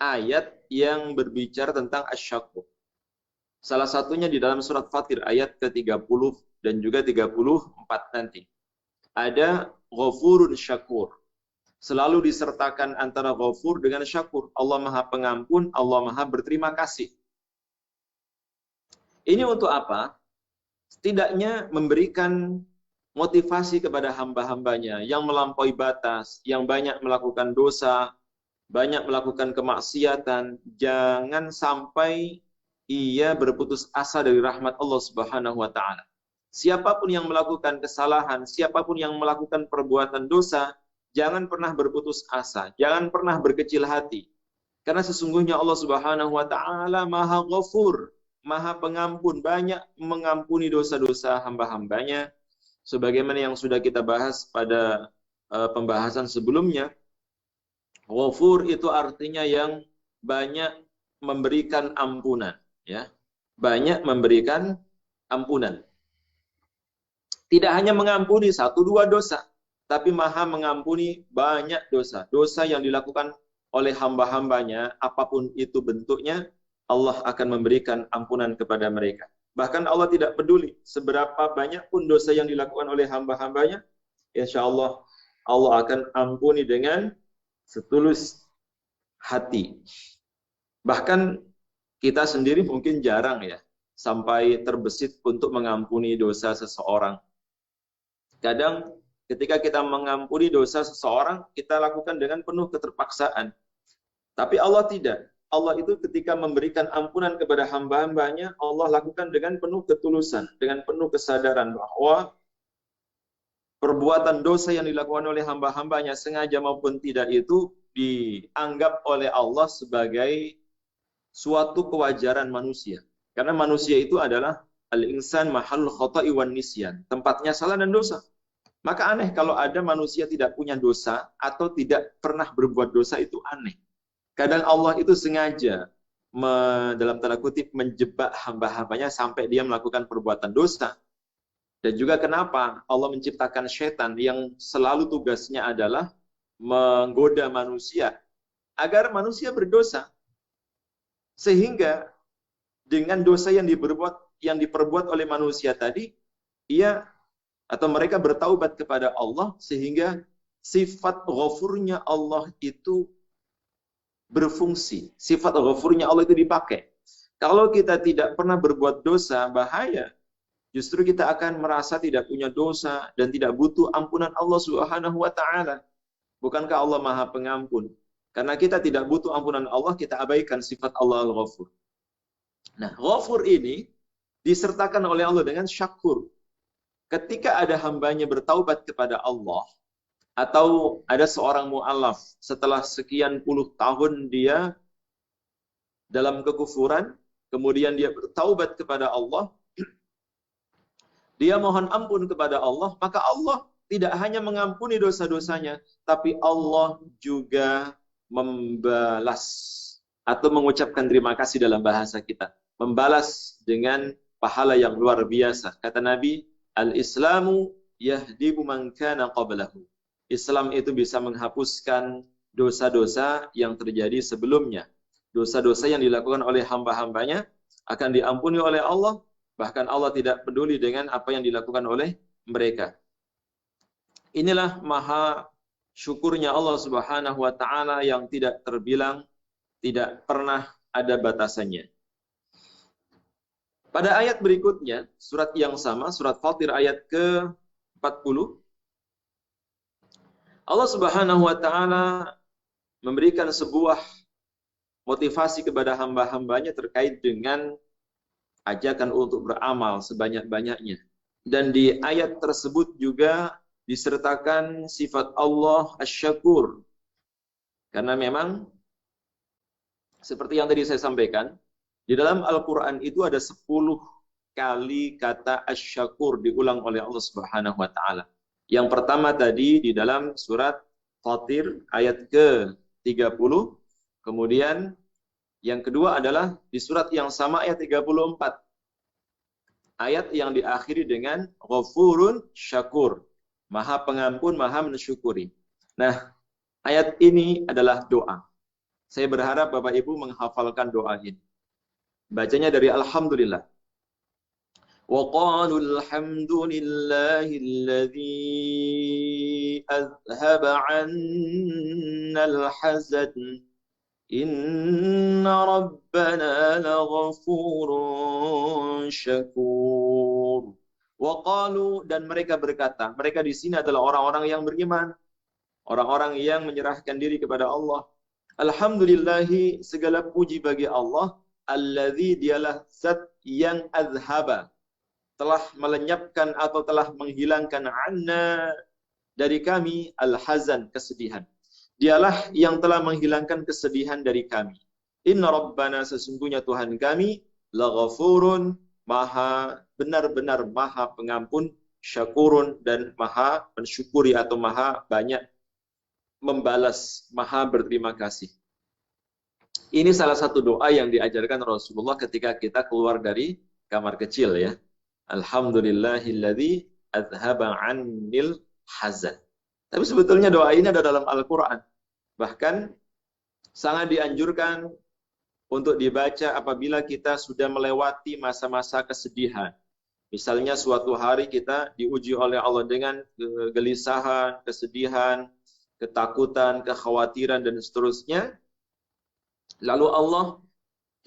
S2: ayat yang berbicara tentang asy-syakur. Salah satunya di dalam surat Fatir ayat ke-30 dan juga 34 nanti. Ada Ghafurun Syakur. Selalu disertakan antara Ghafur dengan Syakur. Allah maha pengampun, Allah maha berterima kasih. Ini untuk apa? Setidaknya memberikan motivasi kepada hamba-hambanya yang melampaui batas, yang banyak melakukan dosa, banyak melakukan kemaksiatan, jangan sampai ia berputus asa dari rahmat Allah Subhanahu wa taala. Siapapun yang melakukan kesalahan, siapapun yang melakukan perbuatan dosa, jangan pernah berputus asa, jangan pernah berkecil hati. Karena sesungguhnya Allah Subhanahu wa taala Maha Ghafur, Maha Pengampun, banyak mengampuni dosa-dosa hamba-hambanya. Sebagaimana yang sudah kita bahas pada pembahasan sebelumnya, Ghafur itu artinya yang banyak memberikan ampunan, ya. Banyak memberikan ampunan. Tidak hanya mengampuni satu dua dosa, tapi Maha mengampuni banyak dosa. Dosa yang dilakukan oleh hamba-hambanya, apapun itu bentuknya, Allah akan memberikan ampunan kepada mereka. Bahkan Allah tidak peduli seberapa banyak pun dosa yang dilakukan oleh hamba-hambanya, insya Allah Allah akan ampuni dengan setulus hati. Bahkan kita sendiri mungkin jarang ya sampai terbesit untuk mengampuni dosa seseorang. Kadang ketika kita mengampuni dosa seseorang, kita lakukan dengan penuh keterpaksaan. Tapi Allah tidak. Allah itu ketika memberikan ampunan kepada hamba-hambanya, Allah lakukan dengan penuh ketulusan, dengan penuh kesadaran bahwa perbuatan dosa yang dilakukan oleh hamba-hambanya, sengaja maupun tidak, itu dianggap oleh Allah sebagai suatu kewajaran manusia. Karena manusia itu adalah al-insan mahallul khata'i wan nisyan, tempatnya salah dan dosa. Maka aneh kalau ada manusia tidak punya dosa atau tidak pernah berbuat dosa, itu aneh. Kadang Allah itu sengaja dalam tanda kutip menjebak hamba-hambanya sampai dia melakukan perbuatan dosa. Dan juga kenapa Allah menciptakan setan yang selalu tugasnya adalah menggoda manusia agar manusia berdosa. Sehingga dengan dosa yang diperbuat oleh manusia tadi, mereka bertaubat kepada Allah, sehingga sifat ghafurnya Allah itu berfungsi. Sifat ghafurnya Allah itu dipakai. Kalau kita tidak pernah berbuat dosa, bahaya. Justru kita akan merasa tidak punya dosa dan tidak butuh ampunan Allah Subhanahu wa taala. Bukankah Allah Maha Pengampun? Karena kita tidak butuh ampunan Allah, kita abaikan sifat Allah Al-Ghafur. Nah, Ghafur ini disertakan oleh Allah dengan syakur. Ketika ada hambanya bertaubat kepada Allah, atau ada seorang mu'alaf setelah sekian puluh tahun dia dalam kekufuran, kemudian dia bertaubat kepada Allah, dia mohon ampun kepada Allah, maka Allah tidak hanya mengampuni dosa-dosanya, tapi Allah juga membalas atau mengucapkan terima kasih dalam bahasa kita. Membalas dengan pahala yang luar biasa. Kata Nabi, Al-Islamu yahdibu man kana qablahu. Islam itu bisa menghapuskan dosa-dosa yang terjadi sebelumnya. Dosa-dosa yang dilakukan oleh hamba-hambanya akan diampuni oleh Allah, bahkan Allah tidak peduli dengan apa yang dilakukan oleh mereka. Inilah maha syukurnya Allah Subhanahu wa taala yang tidak terbilang, tidak pernah ada batasannya. Pada ayat berikutnya, surat yang sama, surat Fatir ayat ke-40, Allah Subhanahu wa taala memberikan sebuah motivasi kepada hamba-hambanya terkait dengan ajakan untuk beramal sebanyak-banyaknya. Dan di ayat tersebut juga disertakan sifat Allah Asy-Syakur. Karena memang seperti yang tadi saya sampaikan, di dalam Al-Quran itu ada 10 kali kata Asy-Syakur diulang oleh Allah Subhanahu wa taala. Yang pertama tadi di dalam surat Fatir ayat ke-30, kemudian yang kedua adalah di surat yang sama ayat 34. Ayat yang diakhiri dengan Ghafurun Syakur. Maha pengampun, maha mensyukuri. Nah, ayat ini adalah doa. Saya berharap Bapak Ibu menghafalkan doa ini. Bacanya dari Alhamdulillah. وَقَالُوا الْحَمْدُ لِلَّهِ الَّذِي أَذْهَبَ عَنَّا الْحَزَنَ إِنَّ رَبَّنَا لَغَفُورٌ شَكُورٌ Wa dan mereka berkata, mereka di sini adalah orang-orang yang beriman, orang-orang yang menyerahkan diri kepada Allah. Alhamdulillahi, segala puji bagi Allah, alladzi dialah zat yang azhaba, telah melenyapkan atau telah menghilangkan anna dari kami al-hazan, kesedihan. Dialah yang telah menghilangkan kesedihan dari kami. Inna rabbana, sesungguhnya Tuhan kami, laghafurun, maha benar-benar maha pengampun, syakurun, dan maha mensyukuri atau maha banyak membalas, maha berterima kasih. Ini salah satu doa yang diajarkan Rasulullah ketika kita keluar dari kamar kecil ya. Alhamdulillahilladzi azhaba 'annil hazan. Tapi sebetulnya doa ini ada dalam Al-Qur'an. Bahkan sangat dianjurkan untuk dibaca apabila kita sudah melewati masa-masa kesedihan. Misalnya suatu hari kita diuji oleh Allah dengan kegelisahan, kesedihan, ketakutan, kekhawatiran, dan seterusnya. Lalu Allah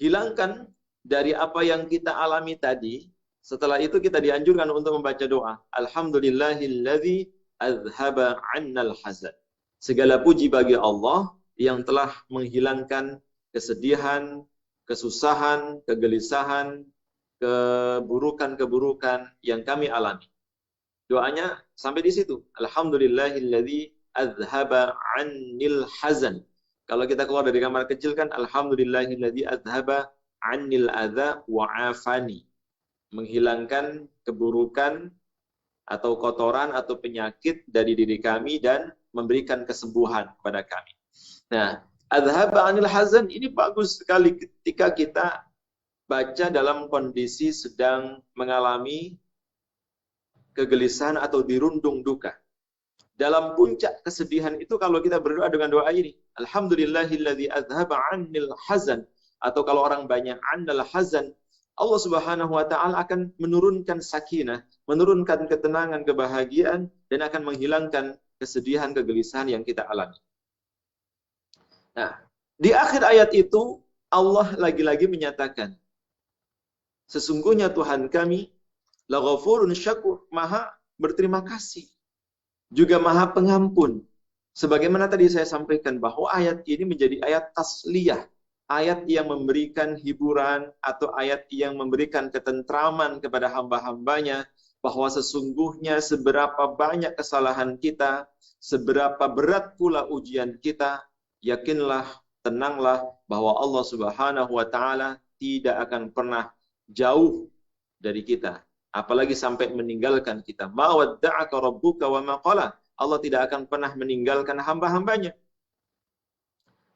S2: hilangkan dari apa yang kita alami tadi. Setelah itu kita dianjurkan untuk membaca doa. Alhamdulillahilladzi azhaba 'annal hazan. Segala puji bagi Allah yang telah menghilangkan kesedihan, kesusahan, kegelisahan, keburukan-keburukan yang kami alami. Doanya sampai di situ. Alhamdulillahilladzi azhaba 'annil hazan. Kalau kita keluar dari kamar kecil kan alhamdulillahilladzi azhaba 'annil adza wa 'afani. Menghilangkan keburukan atau kotoran atau penyakit dari diri kami dan memberikan kesembuhan kepada kami. Nah, azhaba 'anil hazan ini bagus sekali ketika kita baca dalam kondisi sedang mengalami kegelisahan atau dirundung duka. Dalam puncak kesedihan itu kalau kita berdoa dengan doa ini, alhamdulillahilladzi azhaba 'anil hazan, atau kalau orang banyak 'anil hazan, Allah Subhanahu wa taala akan menurunkan sakinah, menurunkan ketenangan, kebahagiaan, dan akan menghilangkan kesedihan, kegelisahan yang kita alami. Nah, di akhir ayat itu Allah lagi-lagi menyatakan, sesungguhnya Tuhan kami laghafurun syakur, maha berterima kasih, juga maha pengampun. Sebagaimana tadi saya sampaikan bahwa ayat ini menjadi ayat tasliyah, ayat yang memberikan hiburan atau ayat yang memberikan ketentraman kepada hamba-hambanya, bahwa sesungguhnya seberapa banyak kesalahan kita, seberapa berat pula ujian kita, yakinlah, tenanglah bahwa Allah Subhanahu wa taala tidak akan pernah jauh dari kita, apalagi sampai meninggalkan kita. Ma wadda'aka rabbuka wa ma qala. Allah tidak akan pernah meninggalkan hamba-hambanya.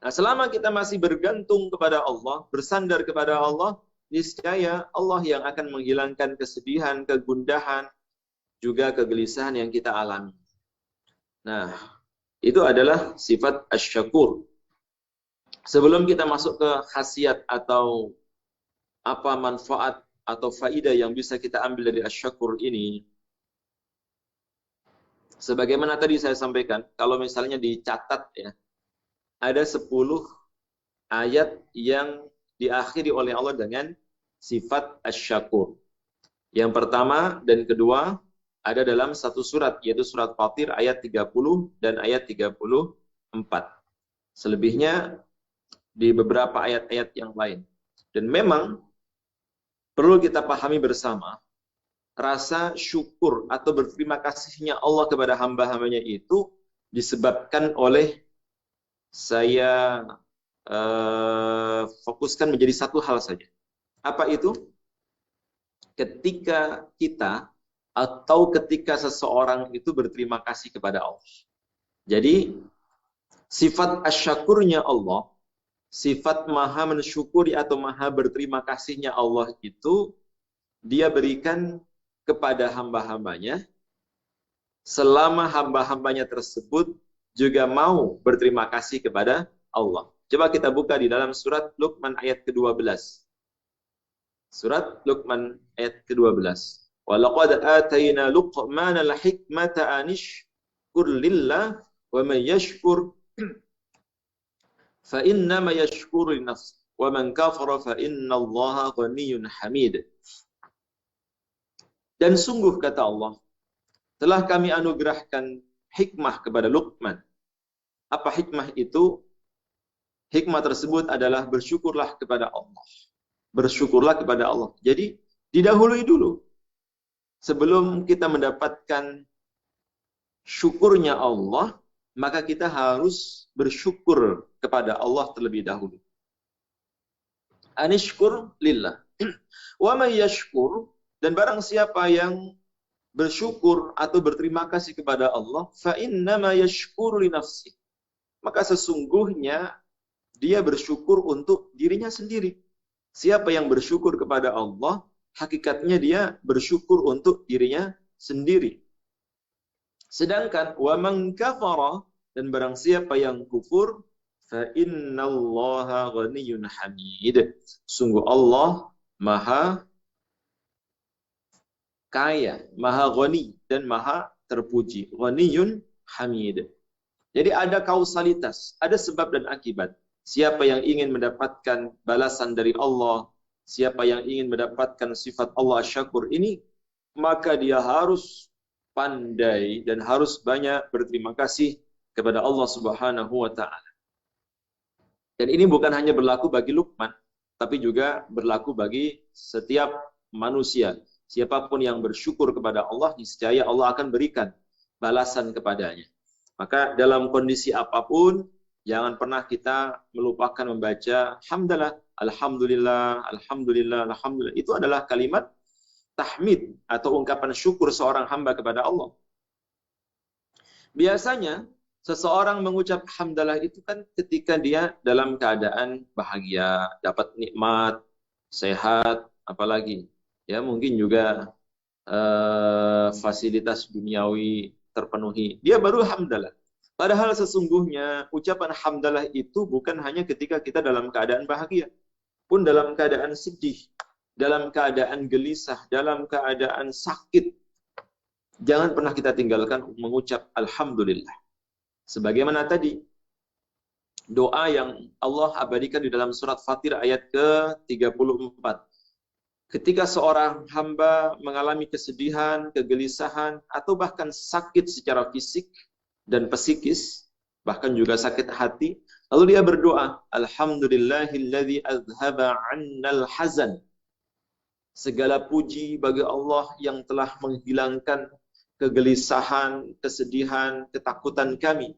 S2: Nah, selama kita masih bergantung kepada Allah, bersandar kepada Allah, niscaya Allah yang akan menghilangkan kesedihan, kegundahan, juga kegelisahan yang kita alami. Nah, itu adalah sifat asy-syakur. Sebelum kita masuk ke khasiat atau apa manfaat atau faidah yang bisa kita ambil dari asy-syakur ini, sebagaimana tadi saya sampaikan, kalau misalnya dicatat ya, ada 10 ayat yang diakhiri oleh Allah dengan sifat asy-syakur. Yang pertama dan kedua ada dalam satu surat, yaitu surat Fatir ayat 30 dan ayat 34. Selebihnya di beberapa ayat-ayat yang lain. Dan memang perlu kita pahami bersama, rasa syukur atau berterima kasihnya Allah kepada hamba-hambanya itu disebabkan oleh, saya fokuskan menjadi satu hal saja. Apa itu? Ketika kita atau ketika seseorang itu berterima kasih kepada Allah. Jadi sifat asy-syakurnya Allah, sifat maha mensyukuri atau maha berterima kasihnya Allah itu dia berikan kepada hamba-hambanya selama hamba-hambanya tersebut juga mau berterima kasih kepada Allah. Coba kita buka di dalam surat Luqman ayat ke-12. Surat Luqman ayat ke-12. Wa laqad atayna Luqmana al-hikmata an yashkur lillah wa man yashkur fa innama yashkuru li nafsihi wa man kafara fa innallaha ghaniyyun hamid. Dan sungguh kata Allah, telah kami anugerahkan hikmah kepada Luqman. Apa hikmah itu? Hikmah tersebut adalah bersyukurlah kepada Allah. Bersyukurlah kepada Allah. Jadi didahului dulu. Sebelum kita mendapatkan syukurnya Allah, maka kita harus bersyukur kepada Allah terlebih dahulu. Anishkur lillah. Wa may yashkur, dan barang siapa yang bersyukur atau berterima kasih kepada Allah, fa innama yashkuru li nafsi. Maka sesungguhnya dia bersyukur untuk dirinya sendiri. Siapa yang bersyukur kepada Allah, hakikatnya dia bersyukur untuk dirinya sendiri. Sedangkan wa man kafara, dan barang siapa yang kufur, fa innallaha ghaniyyun hamid. Sungguh Allah Maha kaya, Maha ghani dan Maha terpuji. Ghaniyyun hamid. Jadi ada kausalitas, ada sebab dan akibat. Siapa yang ingin mendapatkan balasan dari Allah, siapa yang ingin mendapatkan sifat Allah Syakur ini, maka dia harus pandai dan harus banyak berterima kasih kepada Allah Subhanahu wa taala. Dan ini bukan hanya berlaku bagi Luqman, tapi juga berlaku bagi setiap manusia. Siapapun yang bersyukur kepada Allah, niscaya Allah akan berikan balasan kepadanya. Maka dalam kondisi apapun, jangan pernah kita melupakan membaca hamdalah, alhamdulillah, alhamdulillah, alhamdulillah. Itu adalah kalimat tahmid atau ungkapan syukur seorang hamba kepada Allah. Biasanya seseorang mengucap hamdalah itu kan ketika dia dalam keadaan bahagia, dapat nikmat, sehat, apalagi ya mungkin juga fasilitas duniawi terpenuhi. Dia baru hamdalah. Padahal sesungguhnya ucapan hamdalah itu bukan hanya ketika kita dalam keadaan bahagia, pun dalam keadaan sedih, dalam keadaan gelisah, dalam keadaan sakit. Jangan pernah kita tinggalkan mengucap alhamdulillah. Sebagaimana tadi doa yang Allah abadikan di dalam surat Fatir ayat ke-34. Ketika seorang hamba mengalami kesedihan, kegelisahan, atau bahkan sakit secara fisik dan psikis, bahkan juga sakit hati, lalu dia berdoa, alhamdulillahilladzi azhaba 'annal hazan. Segala puji bagi Allah yang telah menghilangkan kegelisahan, kesedihan, ketakutan kami.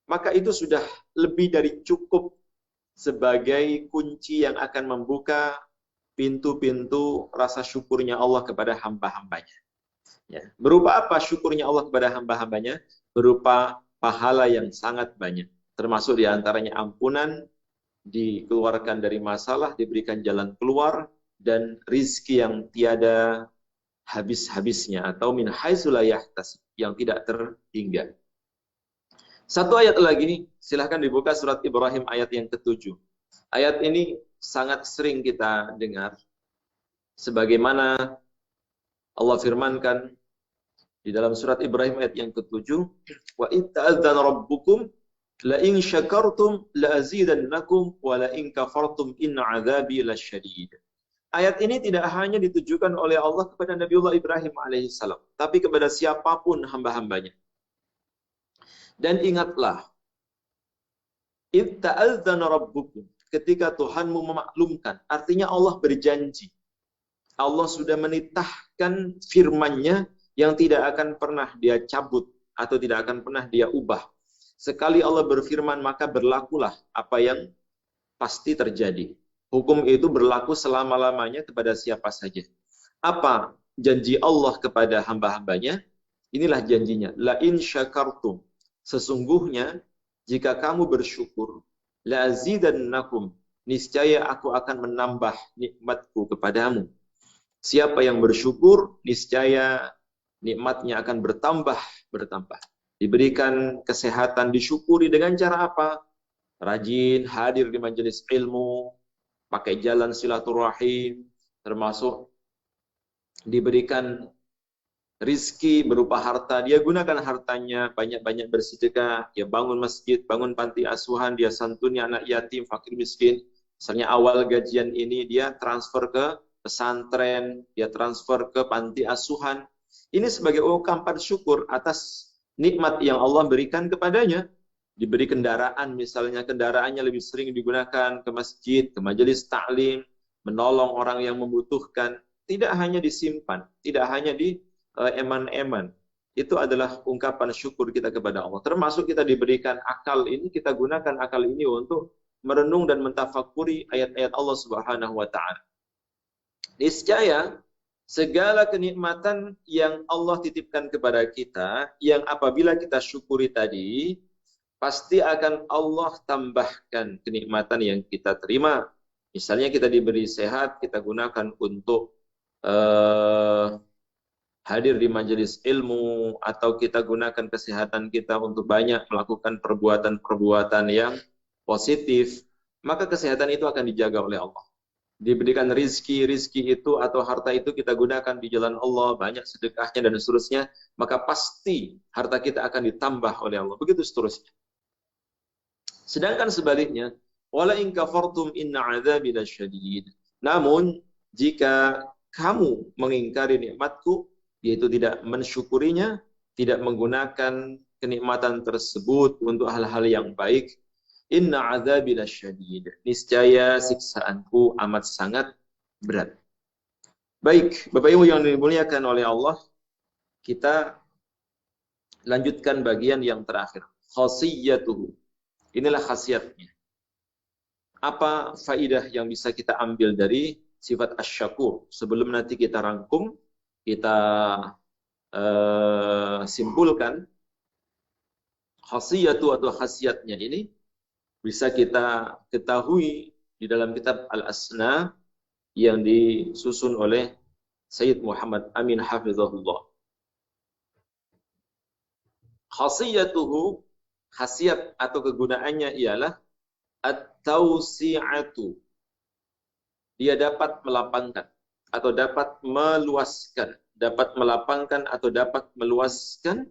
S2: Maka itu sudah lebih dari cukup sebagai kunci yang akan membuka pintu-pintu rasa syukurnya Allah kepada hamba-hambanya. Ya. Berupa apa syukurnya Allah kepada hamba-hambanya? Berupa pahala yang sangat banyak. Termasuk diantaranya ampunan, dikeluarkan dari masalah, diberikan jalan keluar, dan rizki yang tiada habis-habisnya, atau min haitsu la yahtasib, yang tidak terhingga. Satu ayat lagi, silahkan dibuka surat Ibrahim ayat yang ke-7. Ayat ini sangat sering kita dengar. Sebagaimana Allah firmankan di dalam surat Ibrahim ayat yang ke-7, wa id ta'adzana rabbukum la in syakartum la azidannakum wa la in kafartum inna 'adzabi lasyadid. Ayat ini tidak hanya ditujukan oleh Allah kepada Nabiullah Ibrahim alaihissalam, tapi kepada siapapun hamba-hambanya. Dan ingatlah, id ta'adzana rabbukum, ketika Tuhanmu memaklumkan, artinya Allah berjanji. Allah sudah menitahkan firman-Nya yang tidak akan pernah dia cabut atau tidak akan pernah dia ubah. Sekali Allah berfirman, maka berlakulah apa yang pasti terjadi. Hukum itu berlaku selama-lamanya kepada siapa saja. Apa janji Allah kepada hamba-hambanya? Inilah janjinya. La in syakartum. Sesungguhnya jika kamu bersyukur, la azidannakum, niscaya aku akan menambah nikmatku kepadamu. Siapa yang bersyukur, niscaya nikmatnya akan bertambah. Diberikan kesehatan, disyukuri dengan cara apa? Rajin hadir di majelis ilmu, pakai jalan silaturahim, termasuk diberikan rizki berupa harta, dia gunakan hartanya, banyak-banyak bersedekah, dia bangun masjid, bangun panti asuhan, dia santuni anak yatim, fakir miskin. Misalnya awal gajian ini dia transfer ke pesantren, dia transfer ke panti asuhan. Ini sebagai ungkapan syukur atas nikmat yang Allah berikan kepadanya. Diberi kendaraan, misalnya kendaraannya lebih sering digunakan ke masjid, ke majelis taklim, menolong orang yang membutuhkan. Tidak hanya disimpan, tidak hanya di eman-eman. Itu adalah ungkapan syukur kita kepada Allah. Termasuk kita diberikan akal ini, kita gunakan akal ini untuk merenung dan mentafakuri ayat-ayat Allah Subhanahu wa taala. Niscaya segala kenikmatan yang Allah titipkan kepada kita, yang apabila kita syukuri tadi, pasti akan Allah tambahkan kenikmatan yang kita terima. Misalnya kita diberi sehat, kita gunakan untuk hadir di majelis ilmu, atau kita gunakan kesehatan kita untuk banyak melakukan perbuatan-perbuatan yang positif, maka kesehatan itu akan dijaga oleh Allah. Diberikan rizki itu atau harta itu kita gunakan di jalan Allah, banyak sedekahnya dan seterusnya, maka pasti harta kita akan ditambah oleh Allah. Begitu seterusnya. Sedangkan sebaliknya, wala in kafartum inna adzabi lasyadid. Namun jika kamu mengingkari nikmatku, yaitu tidak mensyukurinya, tidak menggunakan kenikmatan tersebut untuk hal-hal yang baik, inna adzabi lasyadid. Niscaya siksaanku amat sangat berat. Baik, Bapak Ibu yang dimuliakan oleh Allah, kita lanjutkan bagian yang terakhir. Khasiyatuhu. Inilah khasiatnya. Apa faidah yang bisa kita ambil dari sifat asy-syakur? Sebelum nanti kita rangkum, kita simpulkan khasiyatu atau khasiatnya ini bisa kita ketahui di dalam kitab Al-Asna yang disusun oleh Sayyid Muhammad Amin Hafizahullah. Khasiyatuhu, khasiat atau kegunaannya ialah at-tausi'atu. Dia dapat melapangkan atau dapat meluaskan, dapat melapangkan atau dapat meluaskan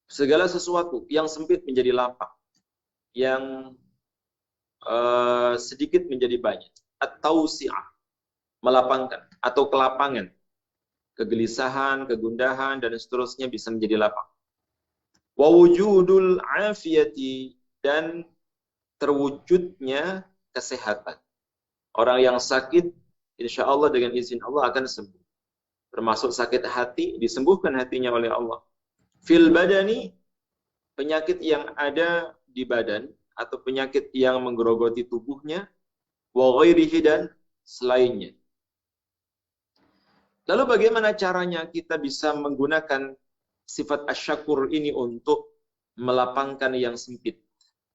S2: segala sesuatu yang sempit menjadi lapang, yang sedikit menjadi banyak. At-tausi'ah, melapangkan atau kelapangan, kegelisahan, kegundahan dan seterusnya bisa menjadi lapang. Wa wujudul afiyati, dan terwujudnya kesehatan. Orang yang sakit, insya Allah dengan izin Allah akan sembuh. Termasuk sakit hati, disembuhkan hatinya oleh Allah. Fil badani, penyakit yang ada di badan, atau penyakit yang menggerogoti tubuhnya. Wa ghairihi, dan selainnya. Lalu bagaimana caranya kita bisa menggunakan sifat asy-syakur ini untuk melapangkan yang sempit,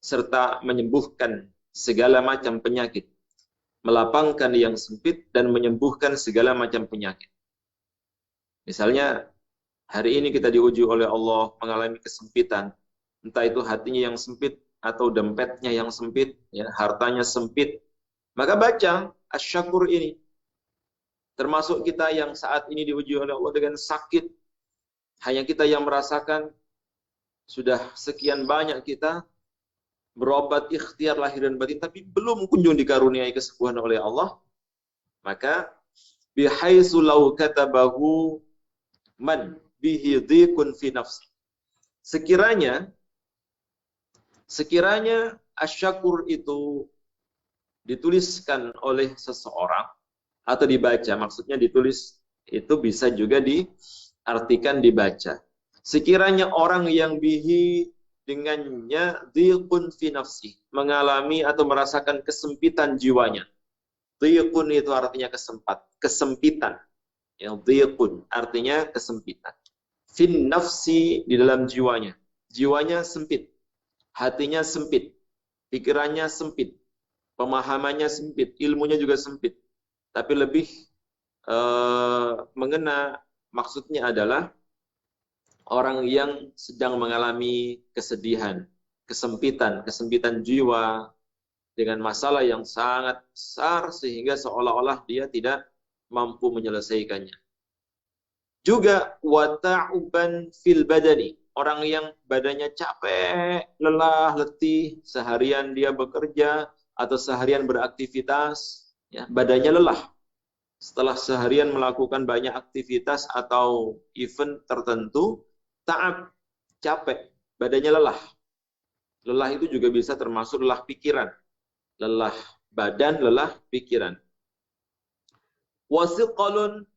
S2: serta menyembuhkan segala macam penyakit? Melapangkan yang sempit dan menyembuhkan segala macam penyakit. Misalnya, hari ini kita diuji oleh Allah mengalami kesempitan. Entah itu hatinya yang sempit, atau dompetnya yang sempit, ya, hartanya sempit. Maka baca asy-syakur ini. Termasuk kita yang saat ini diuji oleh Allah dengan sakit. Hanya kita yang merasakan, sudah sekian banyak kita berobat ikhtiar lahir dan batin, tapi belum kunjung dikaruniai kesembuhan oleh Allah. Maka bihaitsu law katabahu man bihi dhiqun fi nafsi. Sekiranya asy-syakur itu dituliskan oleh seseorang atau dibaca, maksudnya ditulis itu bisa juga diartikan dibaca. Sekiranya orang yang bihi, dengannya, dhiqun fi nafsi, mengalami atau merasakan kesempitan jiwanya. Dhiqun itu artinya kesempitan. Yang dhiqun artinya kesempitan. Fin nafsi, di dalam jiwanya. Jiwanya sempit, hatinya sempit, pikirannya sempit, pemahamannya sempit, ilmunya juga sempit. Tapi lebih mengena, maksudnya adalah orang yang sedang mengalami kesedihan, kesempitan jiwa dengan masalah yang sangat besar sehingga seolah-olah dia tidak mampu menyelesaikannya. Juga wata'uban fil badani, orang yang badannya capek, lelah, letih, seharian dia bekerja atau seharian beraktivitas, Ya, badannya lelah. Setelah seharian melakukan banyak aktivitas atau event tertentu, ta'ab, capek, badannya lelah. Lelah itu juga bisa termasuk lelah pikiran. Lelah badan, lelah pikiran. Wasiqalun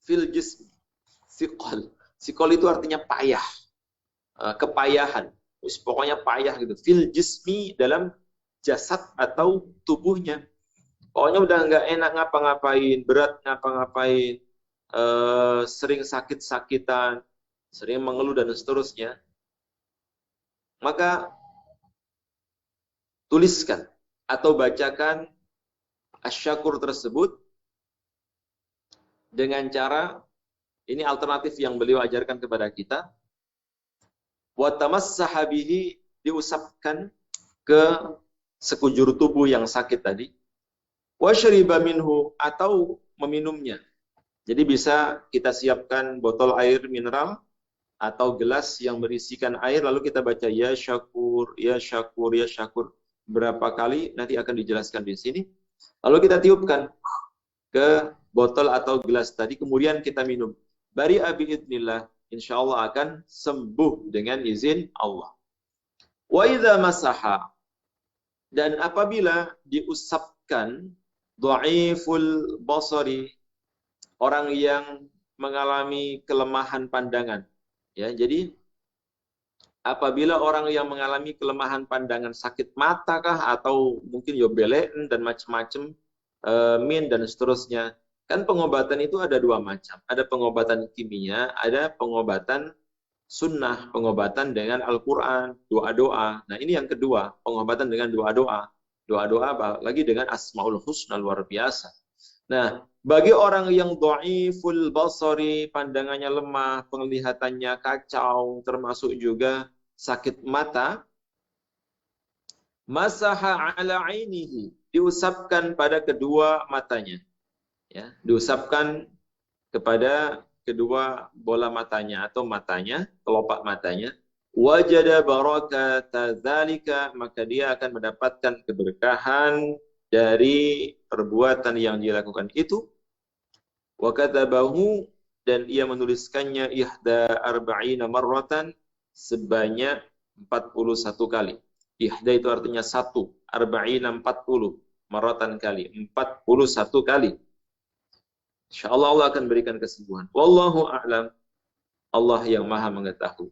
S2: fil jism. Siqal. Siqal itu artinya payah. Kepayahan. Pokoknya payah gitu. Fil jismi, dalam jasad atau tubuhnya. Pokoknya udah nggak enak ngapa-ngapain, berat ngapa-ngapain, sering sakit-sakitan, sering mengeluh dan seterusnya. Maka tuliskan atau bacakan asyakur tersebut dengan cara, ini alternatif yang beliau ajarkan kepada kita, wa tamassaha bihi, diusapkan ke sekujur tubuh yang sakit tadi, wa syariba minhu, atau meminumnya. Jadi bisa kita siapkan botol air mineral atau gelas yang berisikan air, lalu kita baca ya syakur, ya syakur, ya syakur berapa kali, nanti akan dijelaskan di sini. Lalu kita tiupkan ke botol atau gelas tadi, kemudian kita minum. Bari'a bi'idnillah, insya Allah akan sembuh dengan izin Allah. Wa idza masaha, dan apabila diusapkan, dhaiful basari, orang yang mengalami kelemahan pandangan. Ya, jadi apabila orang yang mengalami kelemahan pandangan, sakit mata kah, atau mungkin yobelen dan macam-macam, min dan seterusnya. Kan pengobatan itu ada dua macam. Ada pengobatan kimia, ada pengobatan sunnah, pengobatan dengan Al-Quran, doa-doa. Nah ini yang kedua, pengobatan dengan doa-doa. Doa-doa lagi dengan Asmaul Husna, luar biasa. Nah, bagi orang yang dhaiful basari, pandangannya lemah, penglihatannya kacau, termasuk juga sakit mata, masaha ala ainihi, diusapkan pada kedua matanya. Ya, diusapkan kepada kedua bola matanya atau matanya, kelopak matanya. Wajada barakata dzalika, maka dia akan mendapatkan keberkahan dari perbuatan yang dilakukan itu. Wa katabahu, dan ia menuliskannya ihda arba'ina marratan, sebanyak 41 kali. Ihda itu artinya satu, arba'ina 40, marratan kali, 41 kali. InsyaAllah Allah akan berikan kesembuhan. Wallahu a'lam. Allah yang maha mengetahui.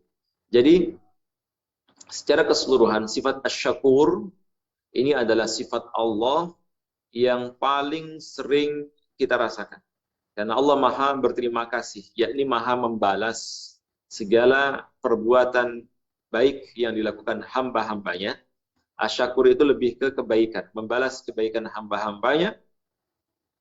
S2: Jadi, secara keseluruhan, sifat asyakur ini adalah sifat Allah yang paling sering kita rasakan. Karena Allah maha berterima kasih, yakni maha membalas segala perbuatan baik yang dilakukan hamba-hambanya. Asyakur itu lebih ke kebaikan, membalas kebaikan hamba-hambanya.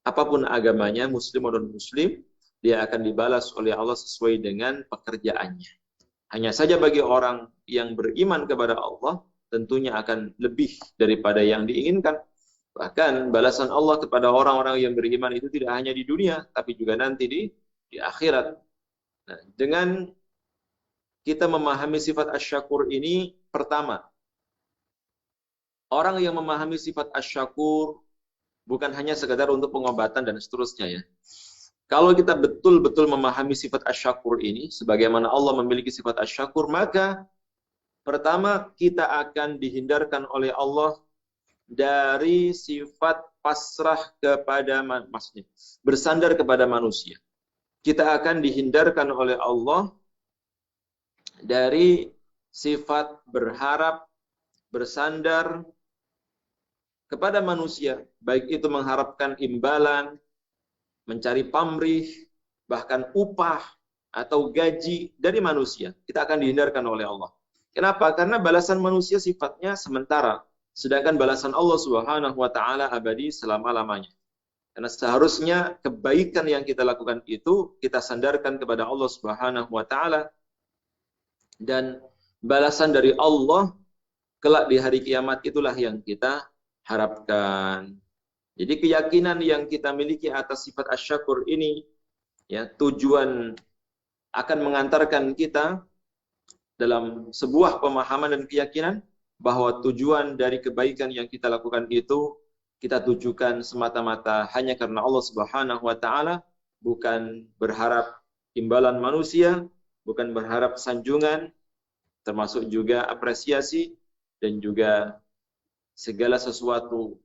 S2: Apapun agamanya, muslim atau non-muslim, dia akan dibalas oleh Allah sesuai dengan pekerjaannya. Hanya saja bagi orang yang beriman kepada Allah, tentunya akan lebih daripada yang diinginkan. Bahkan balasan Allah kepada orang-orang yang beriman itu tidak hanya di dunia, tapi juga nanti di akhirat. Nah, dengan kita memahami sifat asyakur ini, pertama, orang yang memahami sifat asyakur bukan hanya sekadar untuk pengobatan dan seterusnya ya. Kalau kita betul-betul memahami sifat asyakur ini, sebagaimana Allah memiliki sifat asyakur, maka pertama kita akan dihindarkan oleh Allah dari sifat pasrah kepada manusia, bersandar kepada manusia. Kita akan dihindarkan oleh Allah dari sifat berharap, bersandar kepada manusia, baik itu mengharapkan imbalan, mencari pamrih, bahkan upah atau gaji dari manusia. Kita akan dihindarkan oleh Allah. Kenapa? Karena balasan manusia sifatnya sementara, sedangkan balasan Allah Subhanahu wa taala abadi selama-lamanya. Karena seharusnya kebaikan yang kita lakukan itu kita sandarkan kepada Allah Subhanahu wa taala, dan balasan dari Allah kelak di hari kiamat itulah yang kita harapkan. Jadi keyakinan yang kita miliki atas sifat asyakur ini, ya, tujuan akan mengantarkan kita dalam sebuah pemahaman dan keyakinan bahwa tujuan dari kebaikan yang kita lakukan itu kita tujukan semata-mata hanya karena Allah Subhanahu wa taala, bukan berharap imbalan manusia, bukan berharap sanjungan, termasuk juga apresiasi dan juga segala sesuatu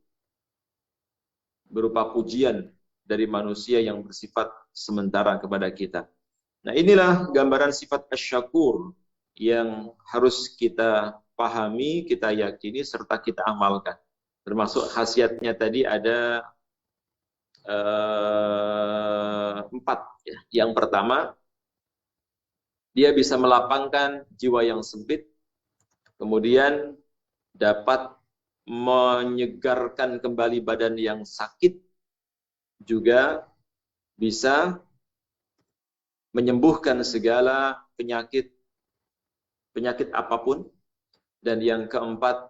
S2: berupa pujian dari manusia yang bersifat sementara kepada kita. Nah, inilah gambaran sifat asy-syakur yang harus kita pahami, kita yakini, serta kita amalkan. Termasuk khasiatnya tadi ada 4. Ya. Yang pertama, dia bisa melapangkan jiwa yang sempit, kemudian dapat menyegarkan kembali badan yang sakit, juga bisa menyembuhkan segala penyakit apapun. Dan yang keempat,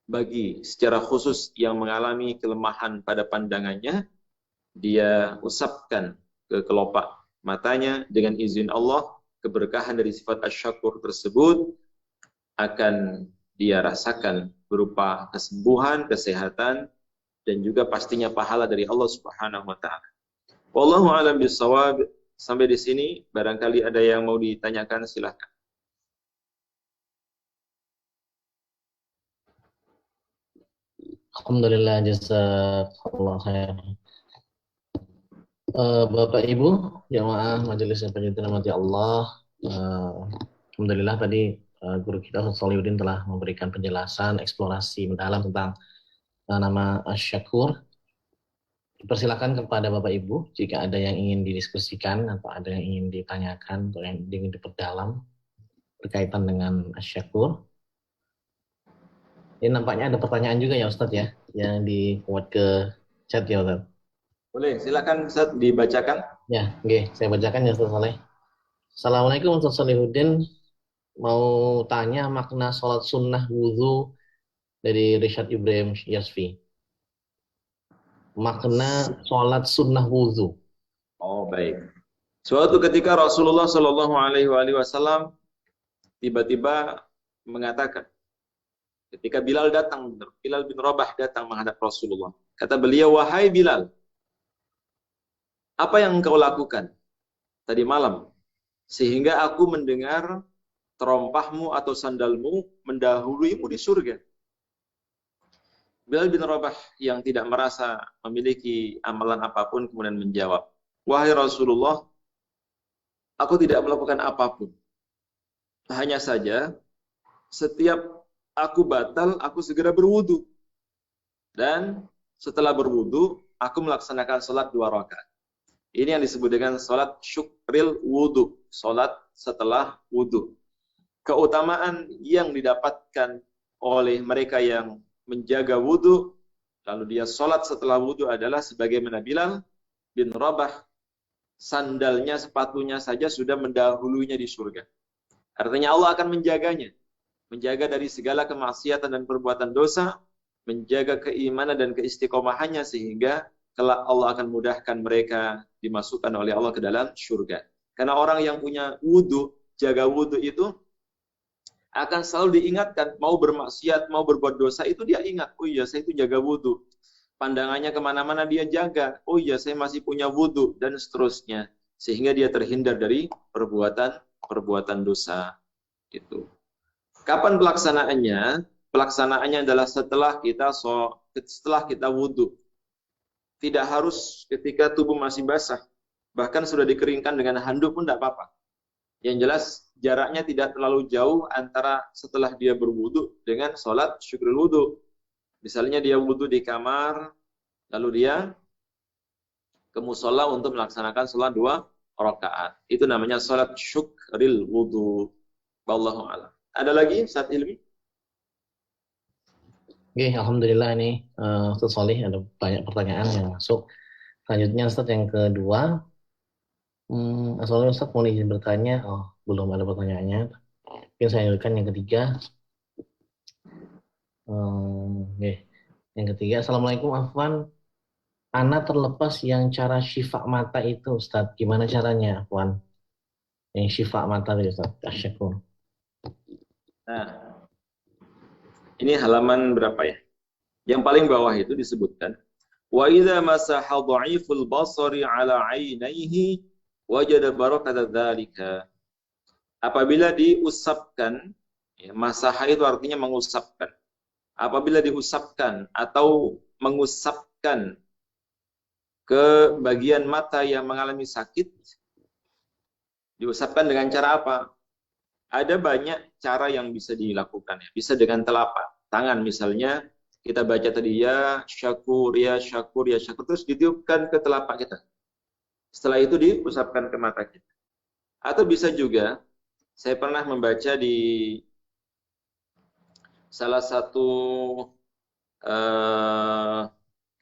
S2: bagi secara khusus yang mengalami kelemahan pada pandangannya, dia usapkan ke kelopak matanya dengan izin Allah. Keberkahan dari sifat asy-syakur tersebut akan dia rasakan berupa kesembuhan, kesehatan, dan juga pastinya pahala dari Allah Subhanahu wa taala. Wallahu a'lam bishawab. Sampai di sini, barangkali ada yang mau ditanyakan, silakan.
S1: Alhamdulillah, jazakallah khair. Bapak Ibu jamaah majelis yang dirahmati Allah, alhamdulillah tadi guru kita Ustaz Solihuddin telah memberikan penjelasan eksplorasi mendalam tentang nama Asy-Syakur. Dipersilakan kepada Bapak Ibu jika ada yang ingin didiskusikan atau ada yang ingin ditanyakan atau yang ingin diperdalam berkaitan dengan Asy-Syakur. Ini nampaknya ada pertanyaan juga ya Ustadz ya, yang di-forward ke chat ya Ustadz.
S2: Boleh, silakan Ustaz dibacakan.
S1: Ya, oke, saya bacakan ya Ustaz Saleh. Assalamualaikum Ustaz Solihuddin. Mau tanya makna sholat sunnah wudhu dari Richard Ibrahim Yasfi. Makna sholat sunnah wudhu.
S2: Oh, baik. Suatu ketika Rasulullah Shallallahu Alaihi Wasallam tiba-tiba mengatakan, ketika Bilal bin Rabah datang menghadap Rasulullah, kata beliau, wahai Bilal, apa yang engkau lakukan tadi malam sehingga aku mendengar terompahmu atau sandalmu mendahuluimu di surga? Bilal bin Rabah yang tidak merasa memiliki amalan apapun kemudian menjawab, wahai Rasulullah, aku tidak melakukan apapun. Hanya saja setiap aku batal, aku segera berwudu. Dan setelah berwudu, aku melaksanakan sholat 2 rakaat. Ini yang disebut dengan sholat syukril wudu, sholat setelah wudu. Keutamaan yang didapatkan oleh mereka yang menjaga wudu, lalu dia sholat setelah wudu adalah sebagaimana Bilal bin Rabah, sandalnya, sepatunya saja sudah mendahulunya di surga. Artinya Allah akan menjaganya, menjaga dari segala kemaksiatan dan perbuatan dosa, menjaga keimanan dan keistiqomahannya sehingga kelak Allah akan mudahkan mereka dimasukkan oleh Allah ke dalam surga. Karena orang yang punya wudu, jaga wudu itu akan selalu diingatkan, mau bermaksiat, mau berbuat dosa itu dia ingat, oh iya saya itu jaga wudu. Pandangannya kemana-mana dia jaga, oh iya saya masih punya wudu, dan seterusnya. Sehingga dia terhindar dari perbuatan dosa itu. Kapan pelaksanaannya? Pelaksanaannya adalah setelah kita wudu. Tidak harus ketika tubuh masih basah. Bahkan sudah dikeringkan dengan handuk pun tidak apa-apa. Yang jelas jaraknya tidak terlalu jauh antara setelah dia berwudu dengan sholat syukrul wudu. Misalnya dia wudu di kamar, lalu dia ke musola untuk melaksanakan sholat 2 rakaat. Itu namanya sholat syukril wudu. Wallahu a'lam. Ada lagi Ustaz Ilmi?
S1: Oke, alhamdulillah ini Ustaz Solih ada banyak pertanyaan yang masuk. Selanjutnya Ustaz yang kedua, asalnya Ustaz mau izin bertanya, belum ada pertanyaannya. Mungkin saya lanjutkan yang ketiga. Oke. Yang ketiga, Assalamualaikum Afwan. Ana terlepas yang cara syifa mata itu Ustaz. Gimana caranya Afwan? Yang syifa mata itu Ustaz. Asyakur.
S2: Nah, ini halaman berapa ya? Yang paling bawah itu disebutkan Wa idza masaha dha'iful basari 'ala 'ainaihi wajada barakata dzalika. Apabila diusapkan, ya, masaha itu artinya mengusapkan. Apabila diusapkan atau mengusapkan ke bagian mata yang mengalami sakit, diusapkan dengan cara apa? Ada banyak cara yang bisa dilakukan. Ya. Bisa dengan telapak tangan misalnya, kita baca tadi ya syakur, ya syakur, ya syakur, terus ditiupkan ke telapak kita. Setelah itu diusapkan ke mata kita. Atau bisa juga, saya pernah membaca di salah satu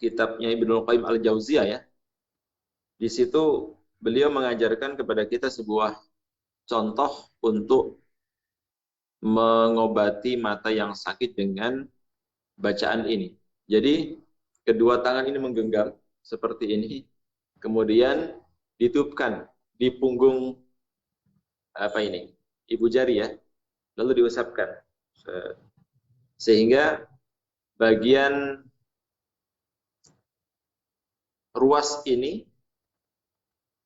S2: kitabnya Ibnul Qayyim Al-Jauziyah ya. Di situ beliau mengajarkan kepada kita sebuah contoh untuk mengobati mata yang sakit dengan bacaan ini. Jadi kedua tangan ini menggenggam seperti ini, kemudian ditiupkan di punggung apa ini, ibu jari ya, lalu diusapkan sehingga bagian ruas ini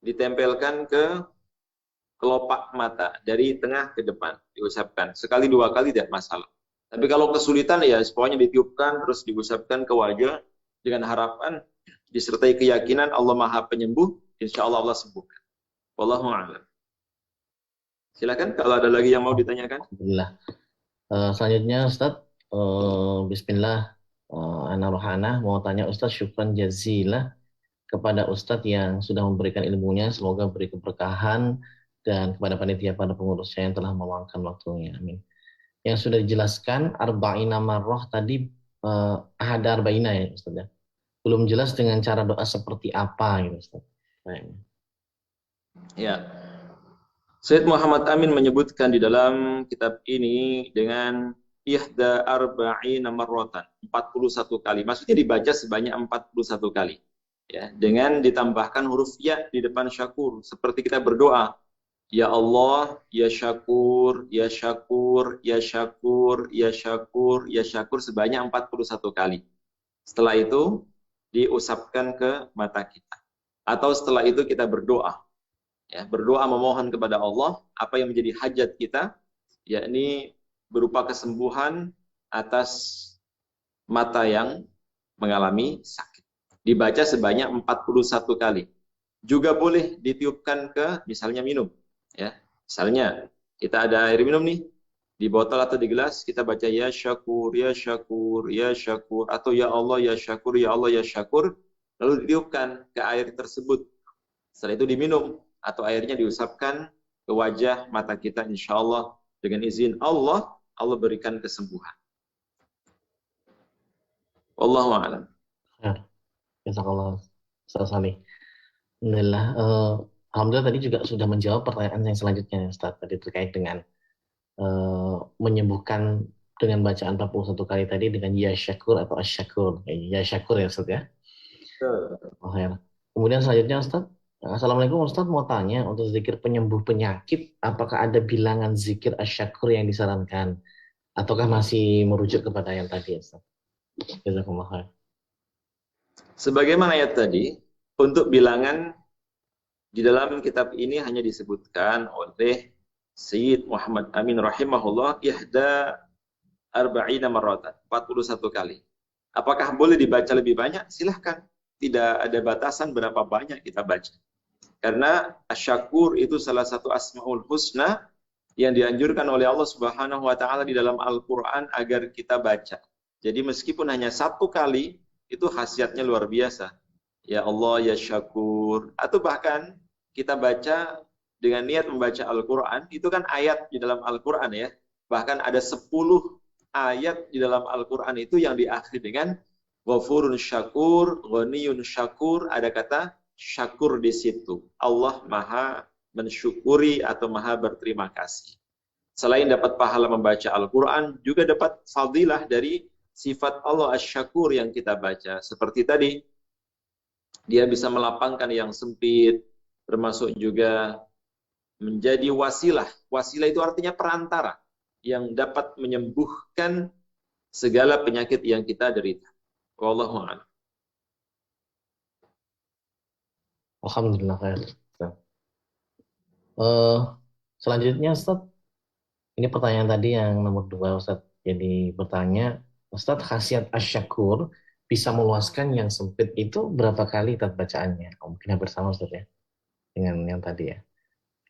S2: ditempelkan ke kelopak mata dari tengah ke depan, diusapkan sekali dua kali tidak masalah. Tapi kalau kesulitan ya pokoknya ditiupkan terus diusapkan ke wajah dengan harapan disertai keyakinan Allah Maha Penyembuh, insya Allah Allah sembuhkan. Wallahu a'lam. Silakan kalau ada lagi yang mau ditanyakan.
S1: Alhamdulillah. Selanjutnya Ustaz, Bismillah, Ana Rohana mau tanya Ustaz, syukran jazilah kepada Ustadz yang sudah memberikan ilmunya, semoga beri keberkahan, dan kepada panitia, pada pengurusnya yang telah meluangkan waktunya. Amin. Yang sudah dijelaskan arba'ina marrah tadi, ada arba'ina ya Ustaz ya. Belum jelas dengan cara doa seperti apa gitu Ustaz.
S2: Ya. Sayyid Muhammad Amin menyebutkan di dalam kitab ini dengan ihda arba'ina marratan, 41 kali. Maksudnya dibaca sebanyak 41 kali. Ya, dengan ditambahkan huruf ya di depan syakur, seperti kita berdoa. Ya Allah, ya syakur, ya syakur, ya syakur, ya syakur, ya syakur sebanyak 41 kali. Setelah itu diusapkan ke mata kita. Atau setelah itu kita berdoa. Ya, berdoa memohon kepada Allah apa yang menjadi hajat kita, yakni berupa kesembuhan atas mata yang mengalami sakit. Dibaca sebanyak 41 kali. Juga boleh ditiupkan ke misalnya minum. Ya, misalnya kita ada air minum nih di botol atau di gelas, kita baca ya syakur, ya syakur, ya syakur, atau ya Allah, ya syakur, ya Allah, ya syakur, lalu ditiupkan ke air tersebut. Setelah itu diminum atau airnya diusapkan ke wajah mata kita, insya Allah dengan izin Allah, Allah berikan kesembuhan. Wallahu a'lam.
S1: Jazakallah Ustaz Salih. Alhamdulillah. Alhamdulillah tadi juga sudah menjawab pertanyaan yang selanjutnya Ustaz, tadi terkait dengan menyembuhkan dengan bacaan 41 kali tadi dengan ya syakur atau asyakur. Ya syakur ya Ustaz ya. Oh, ya. Kemudian selanjutnya Ustaz, Assalamualaikum Ustaz, mau tanya untuk zikir penyembuh penyakit, apakah ada bilangan zikir asyakur yang disarankan ataukah masih merujuk kepada yang tadi Ustaz? Jazakumullah khair.
S2: Sebagaimana ayat tadi, untuk bilangan di dalam kitab ini hanya disebutkan oleh Sayyid Muhammad Amin rahimahullah ihda arba'ina marratan, 41 kali. Apakah boleh dibaca lebih banyak? Silahkan. Tidak ada batasan berapa banyak kita baca. Karena asyakur itu salah satu asmaul husna yang dianjurkan oleh Allah Subhanahu wa taala di dalam Al-Qur'an agar kita baca. Jadi meskipun hanya satu kali, itu khasiatnya luar biasa. Ya Allah, ya syakur. Atau bahkan kita baca dengan niat membaca Al-Quran, itu kan ayat di dalam Al-Quran ya. Bahkan ada 10 ayat di dalam Al-Quran itu yang diakhiri dengan Ghafurun syakur, ghaniyun syakur, ada kata syakur di situ. Allah maha mensyukuri atau maha berterima kasih. Selain dapat pahala membaca Al-Quran, juga dapat fadilah dari sifat Allah asy-syakur yang kita baca. Seperti tadi, dia bisa melapangkan yang sempit, termasuk juga menjadi wasilah. Wasilah itu artinya perantara, yang dapat menyembuhkan segala penyakit yang kita derita. Wallahu a'lam.
S1: Alhamdulillah khair. Eh, Selanjutnya Ustaz, ini pertanyaan tadi yang nomor dua Ustaz. Jadi bertanya, Ustaz, khasiat asyakur bisa meluaskan yang sempit itu berapa kali Ustaz bacaannya? Oh, mungkin hampir sama Ustaz ya dengan yang tadi ya.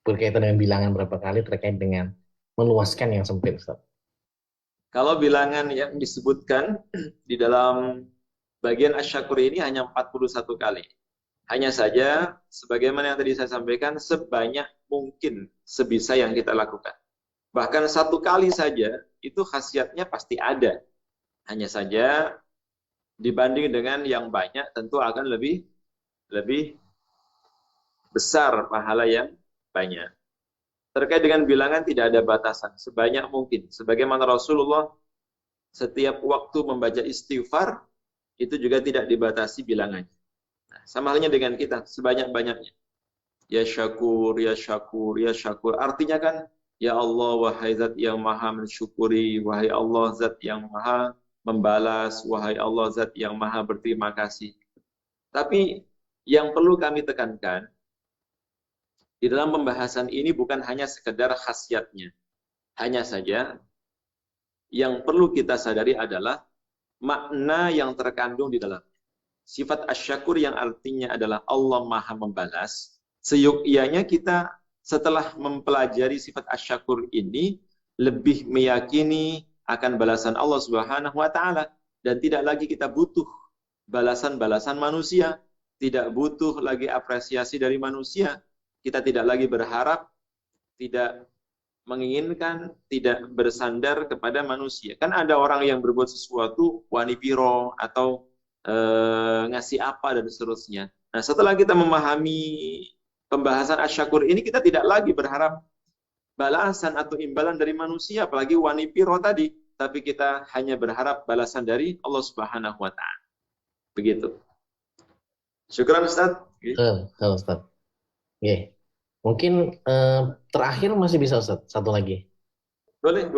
S1: Berkaitan dengan bilangan berapa kali terkait dengan meluaskan yang sempit Ustaz.
S2: Kalau bilangan yang disebutkan di dalam bagian asyakur ini hanya 41 kali. Hanya saja, sebagaimana yang tadi saya sampaikan, sebanyak mungkin sebisa yang kita lakukan. Bahkan satu kali saja, itu khasiatnya pasti ada. Hanya saja, dibanding dengan yang banyak, tentu akan lebih besar pahala yang banyak. Terkait dengan bilangan tidak ada batasan, sebanyak mungkin. Sebagaimana Rasulullah setiap waktu membaca istighfar, itu juga tidak dibatasi bilangannya. Nah, sama halnya dengan kita, sebanyak-banyaknya. Ya syakur, ya syakur, ya syakur. Artinya kan, ya Allah, wahai zat yang maha mensyukuri, wahai Allah zat yang maha membalas, wahai Allah zat yang maha berterima kasih. Tapi yang perlu kami tekankan, di dalam pembahasan ini bukan hanya sekedar khasiatnya. Hanya saja, yang perlu kita sadari adalah makna yang terkandung di dalam. Sifat asyakur yang artinya adalah Allah maha membalas. Seyukianya kita setelah mempelajari sifat asyakur ini, lebih meyakini akan balasan Allah Subhanahu wa Ta'ala, dan tidak lagi kita butuh balasan-balasan manusia, tidak butuh lagi apresiasi dari manusia, kita tidak lagi berharap, tidak menginginkan, tidak bersandar kepada manusia. Kan ada orang yang berbuat sesuatu wani piro atau ngasih apa dan seterusnya. Nah, setelah kita memahami pembahasan asyakur ini, kita tidak lagi berharap balasan atau imbalan dari manusia, apalagi wani piro tadi, tapi kita hanya berharap balasan dari Allah Subhanahu wa Ta'ala. Begitu. Syukran Ustaz.
S1: Halo Ustaz. Oke. Mungkin terakhir masih bisa Ustaz, satu lagi.
S2: Boleh.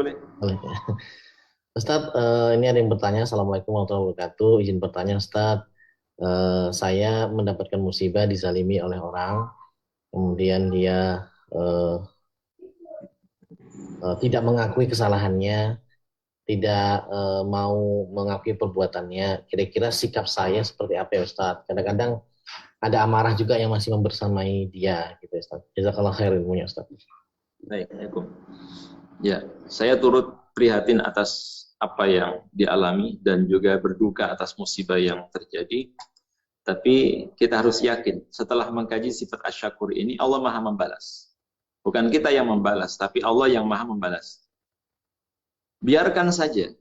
S1: Ustaz, ini ada yang bertanya. Assalamualaikum warahmatullahi wabarakatuh. Izin bertanya Ustaz, saya mendapatkan musibah dizalimi oleh orang, kemudian dia tidak mengakui kesalahannya, tidak mau mengakui perbuatannya. Kira-kira sikap saya seperti apa ya Ustaz? Kadang-kadang ada amarah juga yang masih membersamai dia, gitu Ustaz. Jazakallah khair ilmunya Ustaz.
S2: Baik, ya, saya turut prihatin atas apa yang dialami dan juga berduka atas musibah yang terjadi. Tapi kita harus yakin setelah mengkaji sifat asyakur ini, Allah maha membalas. Bukan kita yang membalas, tapi Allah yang maha membalas. Biarkan saja.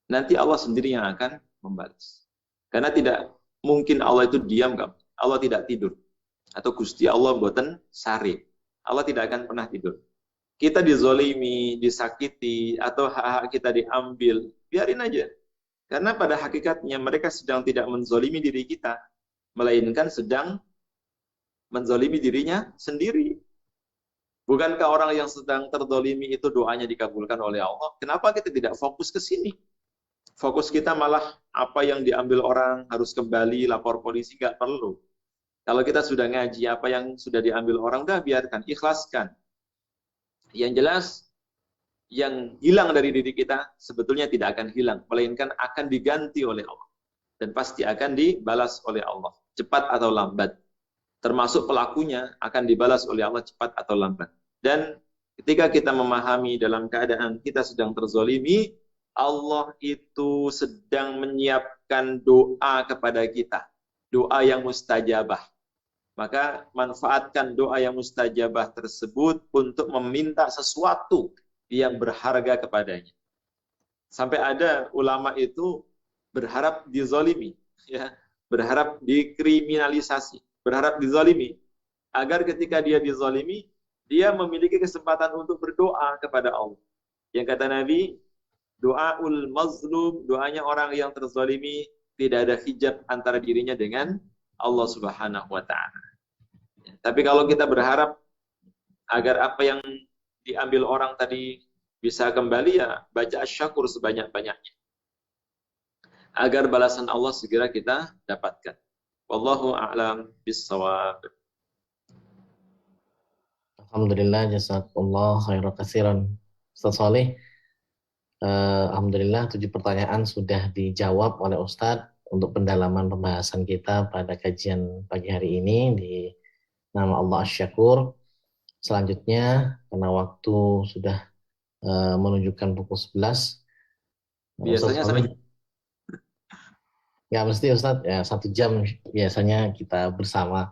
S2: Nanti Allah sendiri yang akan membalas. Karena tidak mungkin Allah itu diam, Allah tidak tidur. Atau Gusti Allah boten sari. Allah tidak akan pernah tidur. Kita dizolimi, disakiti, atau hak-hak kita diambil, biarin aja. Karena pada hakikatnya mereka sedang tidak menzolimi diri kita, melainkan sedang menzolimi dirinya sendiri. Bukankah orang yang sedang terzolimi itu doanya dikabulkan oleh Allah? Kenapa kita tidak fokus ke sini? Fokus kita malah apa yang diambil orang harus kembali, lapor polisi, nggak perlu. Kalau kita sudah ngaji, apa yang sudah diambil orang, udah biarkan, ikhlaskan. Yang jelas, yang hilang dari diri kita sebetulnya tidak akan hilang, melainkan akan diganti oleh Allah. Dan pasti akan dibalas oleh Allah, cepat atau lambat. Termasuk pelakunya akan dibalas oleh Allah cepat atau lambat. Dan ketika kita memahami dalam keadaan kita sedang terzolimi, Allah itu sedang menyiapkan doa kepada kita. Doa yang mustajabah. Maka manfaatkan doa yang mustajabah tersebut untuk meminta sesuatu yang berharga kepadanya. Sampai ada ulama itu berharap dizolimi, ya, berharap dikriminalisasi, berharap dizolimi, agar ketika dia dizolimi, dia memiliki kesempatan untuk berdoa kepada Allah. Yang kata Nabi, doaul mazlum, doanya orang yang terzolimi, tidak ada hijab antara dirinya dengan Allah Subhanahu wa Ta'ala. Tapi kalau kita berharap agar apa yang diambil orang tadi bisa kembali, ya baca asyakur sebanyak-banyaknya. Agar balasan Allah segera kita dapatkan. Wallahu a'lam bis-shawab.
S1: Alhamdulillah, jazakallah khairan katsiran. Ustaz Saleh, alhamdulillah 7 pertanyaan sudah dijawab oleh Ustadz untuk pendalaman pembahasan kita pada kajian pagi hari ini di nama Allah Asy-Syakur. Selanjutnya, karena waktu sudah menunjukkan pukul 11, Ustadz
S2: Biasanya
S1: Saleh, ya mesti Ustadz, ya 1 jam biasanya kita bersama.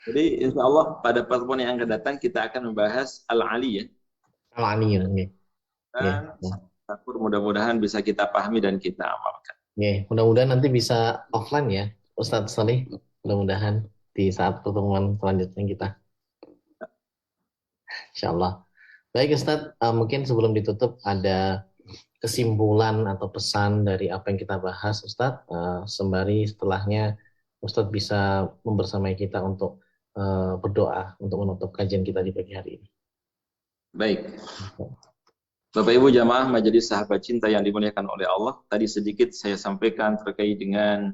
S2: jadi insya Allah pada pertemuan yang akan datang kita akan membahas Al-Ali ya.
S1: Al-Aniyun,
S2: Dan syukur mudah-mudahan bisa kita pahami dan kita amalkan.
S1: Mudah-mudahan nanti bisa offline ya, Ustadz Saleh. Mudah-mudahan di saat pertemuan selanjutnya kita. Insya Allah. Baik Ustadz, mungkin sebelum ditutup ada kesimpulan atau pesan dari apa yang kita bahas Ustadz, sembari setelahnya Ustadz bisa membersamai kita untuk berdoa untuk menutup kajian kita di pagi hari ini.
S2: Baik. Bapak Ibu jamaah majelis sahabat cinta yang dimuliakan oleh Allah, tadi sedikit saya sampaikan terkait dengan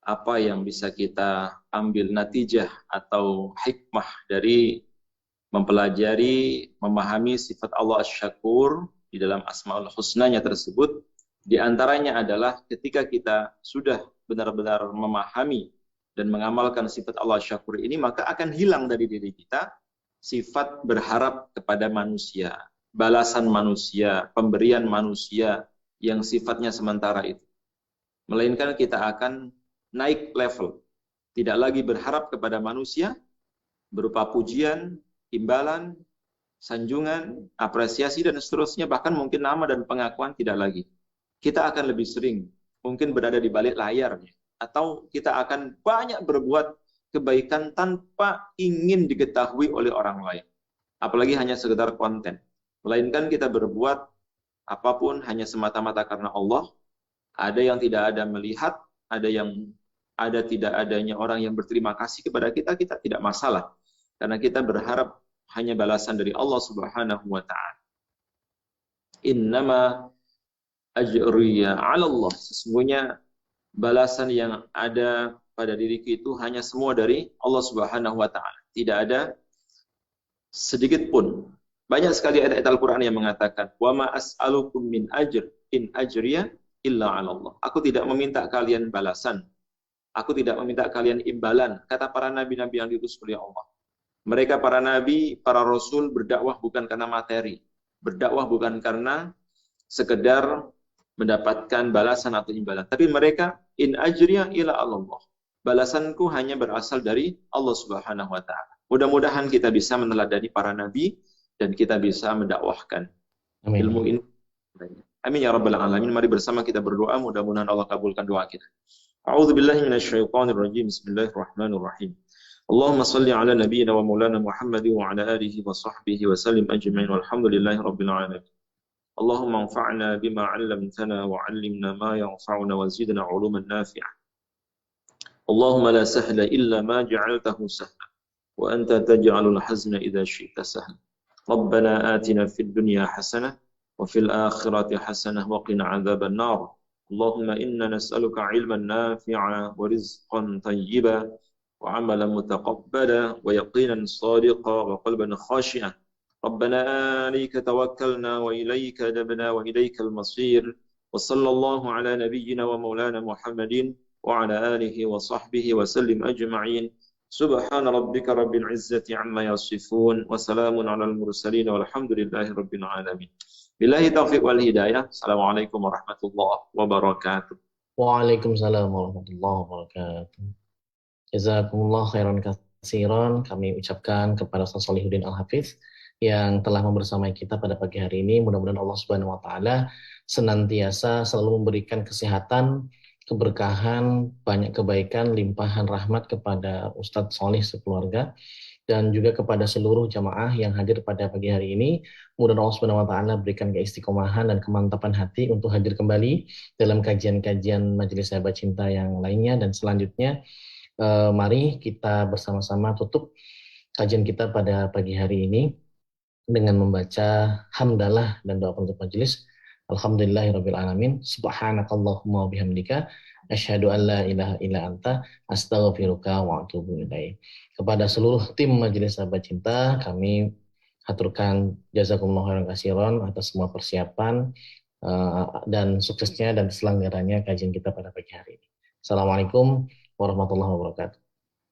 S2: apa yang bisa kita ambil natijah atau hikmah dari mempelajari, memahami sifat Allah Asy-Syakur di dalam Asmaul Husnanya tersebut. Di antaranya adalah ketika kita sudah benar-benar memahami dan mengamalkan sifat Allah Asy-Syakur ini, maka akan hilang dari diri kita sifat berharap kepada manusia, balasan manusia, pemberian manusia yang sifatnya sementara itu. Melainkan kita akan naik level. Tidak lagi berharap kepada manusia berupa pujian, imbalan, sanjungan, apresiasi, dan seterusnya, bahkan mungkin nama dan pengakuan tidak lagi. Kita akan lebih sering mungkin berada di balik layarnya, atau kita akan banyak berbuat kebaikan tanpa ingin diketahui oleh orang lain, apalagi hanya sekedar konten. Melainkan kita berbuat apapun hanya semata-mata karena Allah. Ada yang tidak ada melihat, ada yang ada tidak adanya orang yang berterima kasih kepada kita, kita tidak masalah. Karena kita berharap hanya balasan dari Allah Subhanahu wa ta'ala. Innama ajriya 'ala Allah. Sesungguhnya balasan yang ada pada diriku itu hanya semua dari Allah Subhanahu wa ta'ala. Tidak ada sedikit pun. Banyak sekali ayat Al-Qur'an yang mengatakan, "Wa ma as'alukum min ajr in ajriya illa 'ala Allah." Aku tidak meminta kalian balasan. Aku tidak meminta kalian imbalan, kata para nabi-nabi yang diutus oleh Allah. Mereka para nabi, para rasul berdakwah bukan karena materi, berdakwah bukan karena sekedar mendapatkan balasan atau imbalan, tapi mereka in ajriya ila Allah. Balasanku hanya berasal dari Allah Subhanahu wa taala. Mudah-mudahan kita bisa meneladani para nabi dan kita bisa mendakwahkan ilmu ini. Amin ya rabbal alamin. Mari bersama kita berdoa, mudah-mudahan Allah kabulkan doa kita. A'udzu billahi minasyaitonir rajim. Bismillahirrahmanirrahim. Allahumma shalli ala nabiyyina wa maulana Muhammad wa ala alihi wa sahbihi wa sallim ajma'in walhamdulillahi rabbil alamin. Allahumma anfa'na bima 'allamtana wa 'allimna ma yanfa'una wa zidna 'uluman nafi'ah. Allahumma la sahla illa ma ja'altahu sahla wa anta taj'alul hazna idza syi'ta sahla. Rabbana atina fid dunya hasanah wa fil akhirati hasanah wa qina 'adzaban nar. اللهم إنا نسألك علما نافعا ورزقا طيبا وعملا متقبلا ويقينا صادقا وقلبا خاشعا. ربنا عليك توكلنا وإليك دبنا وإليك المصير. وصلى الله على نبينا ومولانا محمد وعلى آله وصحبه وسلم أجمعين. سبحان ربك رب العزة عما يصفون وسلام على المرسلين والحمد لله رب العالمين. Billahi taufiq wal hidayah. Assalamualaikum warahmatullahi wabarakatuh.
S1: Waalaikumsalam warahmatullahi wabarakatuh. Jazakumullah khairan katsiran. Kami ucapkan kepada Ustaz Shalihuddin Al-Hafiz yang telah membersamai kita pada pagi hari ini. Mudah-mudahan Allah Subhanahu wa taala senantiasa selalu memberikan kesehatan, keberkahan, banyak kebaikan, limpahan rahmat kepada Ustadz Shalih sekeluarga, dan juga kepada seluruh jamaah yang hadir pada pagi hari ini. Mudah-mudahan Allah Subhanahu wa taala berikan keistiqomahan dan kemantapan hati untuk hadir kembali dalam kajian-kajian Majelis Sahabat Cinta yang lainnya. Dan selanjutnya mari kita bersama-sama tutup kajian kita pada pagi hari ini dengan membaca hamdalah dan doa penutup majelis. Alhamdulillahirabbil alamin. Subhanakallahumma wa bihamdika Asyhadu an la ilaha illa anta astaghfiruka wa atubu ilaik. Kepada seluruh tim Majelis Sahabat Cinta, kami aturkan jazakumullah khairan katsiran atas semua persiapan dan suksesnya dan selenggaranya kajian kita pada pagi hari ini. Assalamualaikum warahmatullahi wabarakatuh.